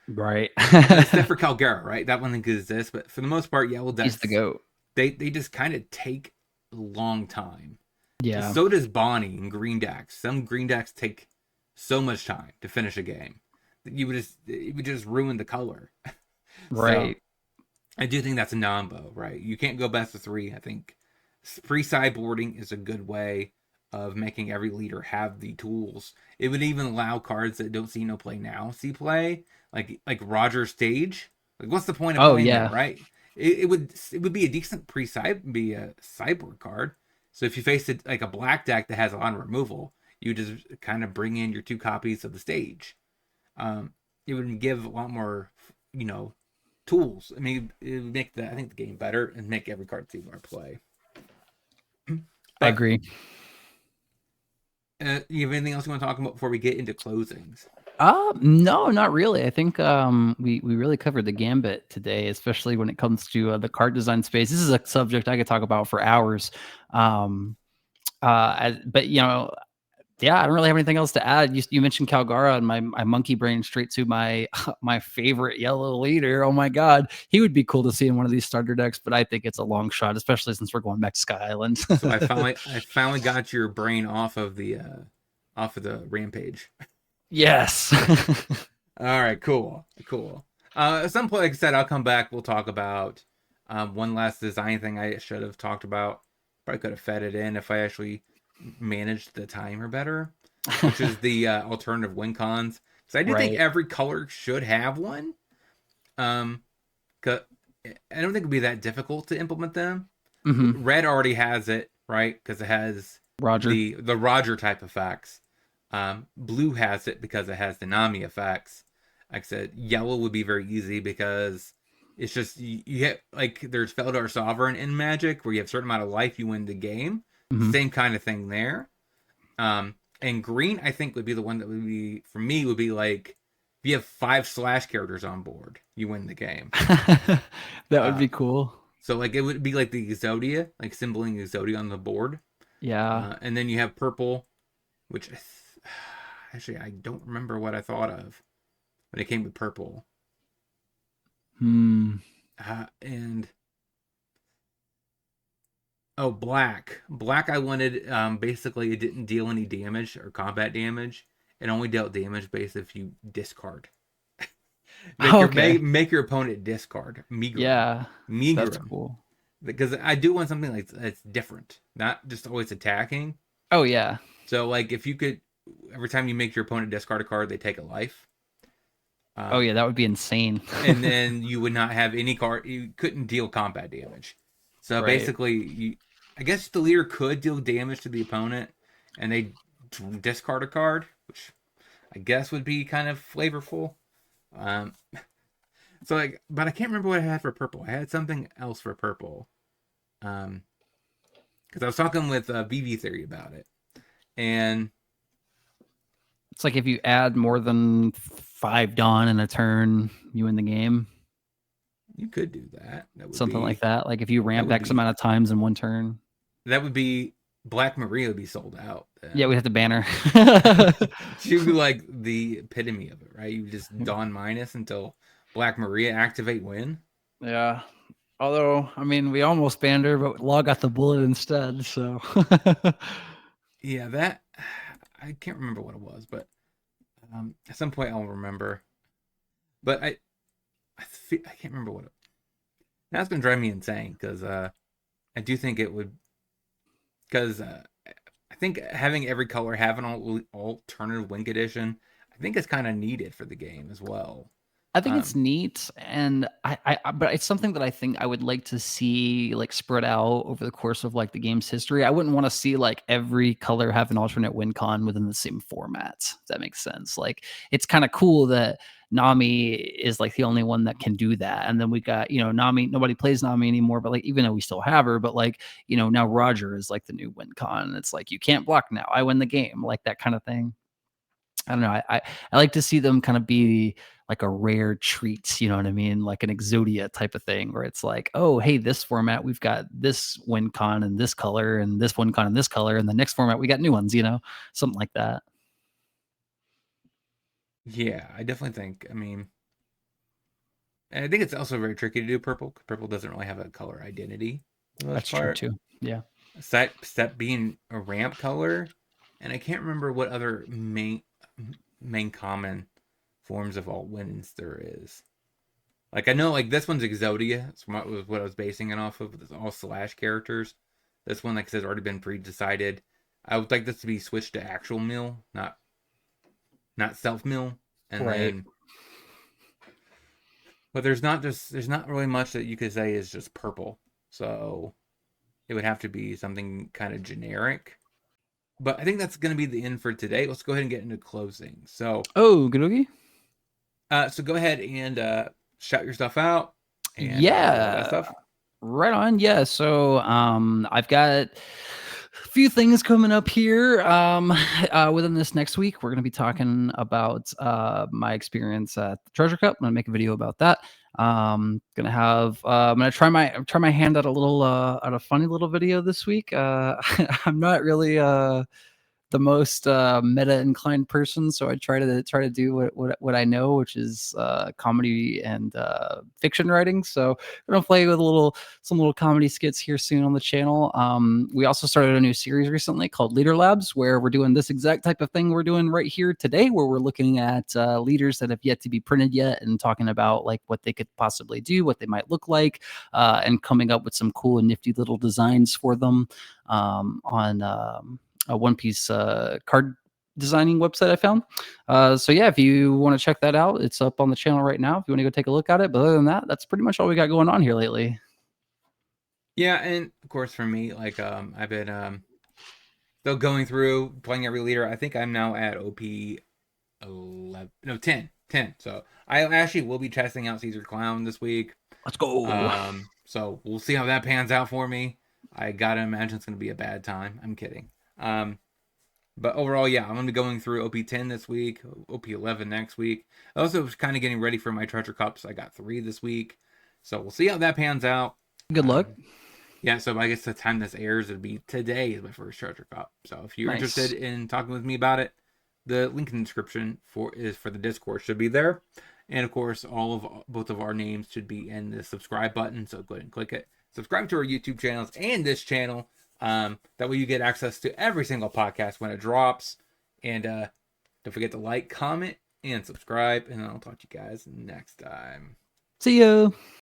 Right. Except for Calgara, right? That one exists, but for the most part, yellow He's the decks goat. they just kind of take a long time. Yeah. So does Bonnie and green decks. Some green decks take so much time to finish a game that it would just ruin the color. So Right. I do think that's a nombo, right? You can't go best of 3. I think pre-sideboarding is a good way of making every leader have the tools. It would even allow cards that don't see no play now see play, like Roger Stage. Like, what's the point of Oh playing that, yeah. right? It would be a decent be a sideboard card. So if you face it like a black deck that has a lot of removal, you just kind of bring in your 2 copies of the stage. It would give a lot more, you know, tools. I mean, it would make I think the game better and make every card see more play. I But agree. you have anything else you want to talk about before we get into closings? No, not really. I think we really covered the gambit today, especially when it comes to the card design space. This is a subject I could talk about for hours. Um, but you know, yeah, I don't really have anything else to add. You mentioned Calgara, and my monkey brain straight to my my favorite yellow leader. Oh my god, he would be cool to see in one of these starter decks, but I think it's a long shot, especially since we're going back to Sky Island. So I finally got your brain off of the rampage. Yes. All right, cool. At some point, like I said, I'll come back. We'll talk about one last design thing I should have talked about. Probably could have fed it in if I actually managed the timer better, which is the alternative win cons. So I do think Right. every color should have one. Um, 'cause I don't think it'd be that difficult to implement them. Hmm. Red already has it, right? Because it has Roger. the Roger type effects. Blue has it because it has the Nami effects. Like I said, yellow would be very easy because it's just you get like there's Feldar Sovereign in Magic where you have a certain amount of life, you win the game. Hmm. Same kind of thing there. And green, I think would be the one that would be for me would be like if you have 5 slash characters on board, you win the game. That would Uh, be cool. so like it would be like the Exodia, like symboling Exodia on the board. Yeah. And then you have purple, which actually I don't remember what I thought of when it came to purple. Hmm. And oh, black. Black I wanted basically it didn't deal any damage or combat damage. It only dealt damage based if you discard. Okay. Make your opponent discard. Yeah. Meager That's him. cool. Because I do want something like that's different, not just always attacking. Oh yeah. So like if you could, every time you make your opponent discard a card, they take a life. Oh yeah, that would be insane. And then you would not have any card. You couldn't deal combat damage. So Right. basically, I guess the leader could deal damage to the opponent, and they discard a card, which I guess would be kind of flavorful. Um, so like, but I can't remember what I had for purple. I had something else for purple. Because I was talking with BB Theory about it, and It's like if you add more than 5 Dawn in a turn, you win the game. you could do that. That would Something like be that. Like if you that ramp would X be amount of times in one turn. that would be Black Maria would be sold out. Yeah, we have to ban her. She'd be like the epitome of it, right? You just Dawn minus until Black Maria activate win. Yeah. Although, I mean, we almost banned her, but Law got the bullet instead. So, Yeah, that I can't remember what it was, but at some point I'll remember. But I can't remember what it. Now it's gonna drive me insane because I do think it would because I think having every color have an alternative Wink edition, I think is kind of needed for the game as well. I think it's neat, and but it's something that I think I would like to see like spread out over the course of like the game's history. I wouldn't want to see like every color have an alternate win con within the same format. If that makes sense. Like it's kind of cool that Nami is like the only one that can do that, and then we got Nami. Nobody plays Nami anymore, but like even though we still have her, but like now Roger is like the new win con. It's like you can't block now. I win the game, like that kind of thing. I don't know. I like to see them kind of be like a rare treat, you know what I mean? Like an Exodia type of thing where it's like, oh, hey, this format, we've got this win con in this color and this win con in this color. And the next format, we got new ones, something like that. Yeah, I definitely think. I mean, and I think it's also very tricky to do purple. Purple doesn't really have a color identity for the most That's true part. too. Yeah. Except being a ramp color, and I can't remember what other main common forms of alt wins there is. Like I know, like this one's Exodia. It's what I was basing it off of. It's all slash characters. This one, like I said, has already been pre-decided. I would like this to be switched to actual mill, not self mill, and Right. then. But there's not really much that you could say is just purple. So it would have to be something kind of generic. But I think that's going to be the end for today. Let's go ahead and get into closing. So, Oh, good. so go ahead and shout your stuff out and all that Yeah. stuff. Right on. Yeah. So I've got a few things coming up here within this next week. We're going to be talking about my experience at the Treasure Cup. I'm going to make a video about that. Gonna have I'm gonna try my hand at a little at a funny little video this week. I'm not really the most meta inclined person, so I try to do what I know, which is comedy and fiction writing. So we're gonna play with some little comedy skits here soon on the channel. We also started a new series recently called Leader Labs, where we're doing this exact type of thing we're doing right here today, where we're looking at leaders that have yet to be printed yet and talking about like what they could possibly do, what they might look like, and coming up with some cool and nifty little designs for them on a One Piece card designing website I found. So yeah, if you want to check that out, it's up on the channel right now if you want to go take a look at it. But other than that, that's pretty much all we got going on here lately. Yeah, and of course for me, like I've been still going through playing every leader. I think I'm now at OP 11, no 10. So I actually will be testing out Caesar Clown this week. Let's go. So we'll see how that pans out for me. I gotta imagine it's gonna be a bad time. I'm kidding. But overall, yeah, I'm gonna be going through OP10 this week, OP11 next week. I also was kind of getting ready for my treasure cups. I got 3 this week, so we'll see how that pans out. Good luck. Yeah, so I guess the time this airs, it'll be today is my first treasure cup. So if you're interested in talking with me about it, the link in the description for the Discord should be there, and of course, both of our names should be in the subscribe button. So go ahead and click it. Subscribe to our YouTube channels and this channel. That way you get access to every single podcast when it drops. And don't forget to like, comment, and subscribe. And I'll talk to you guys next time. See you.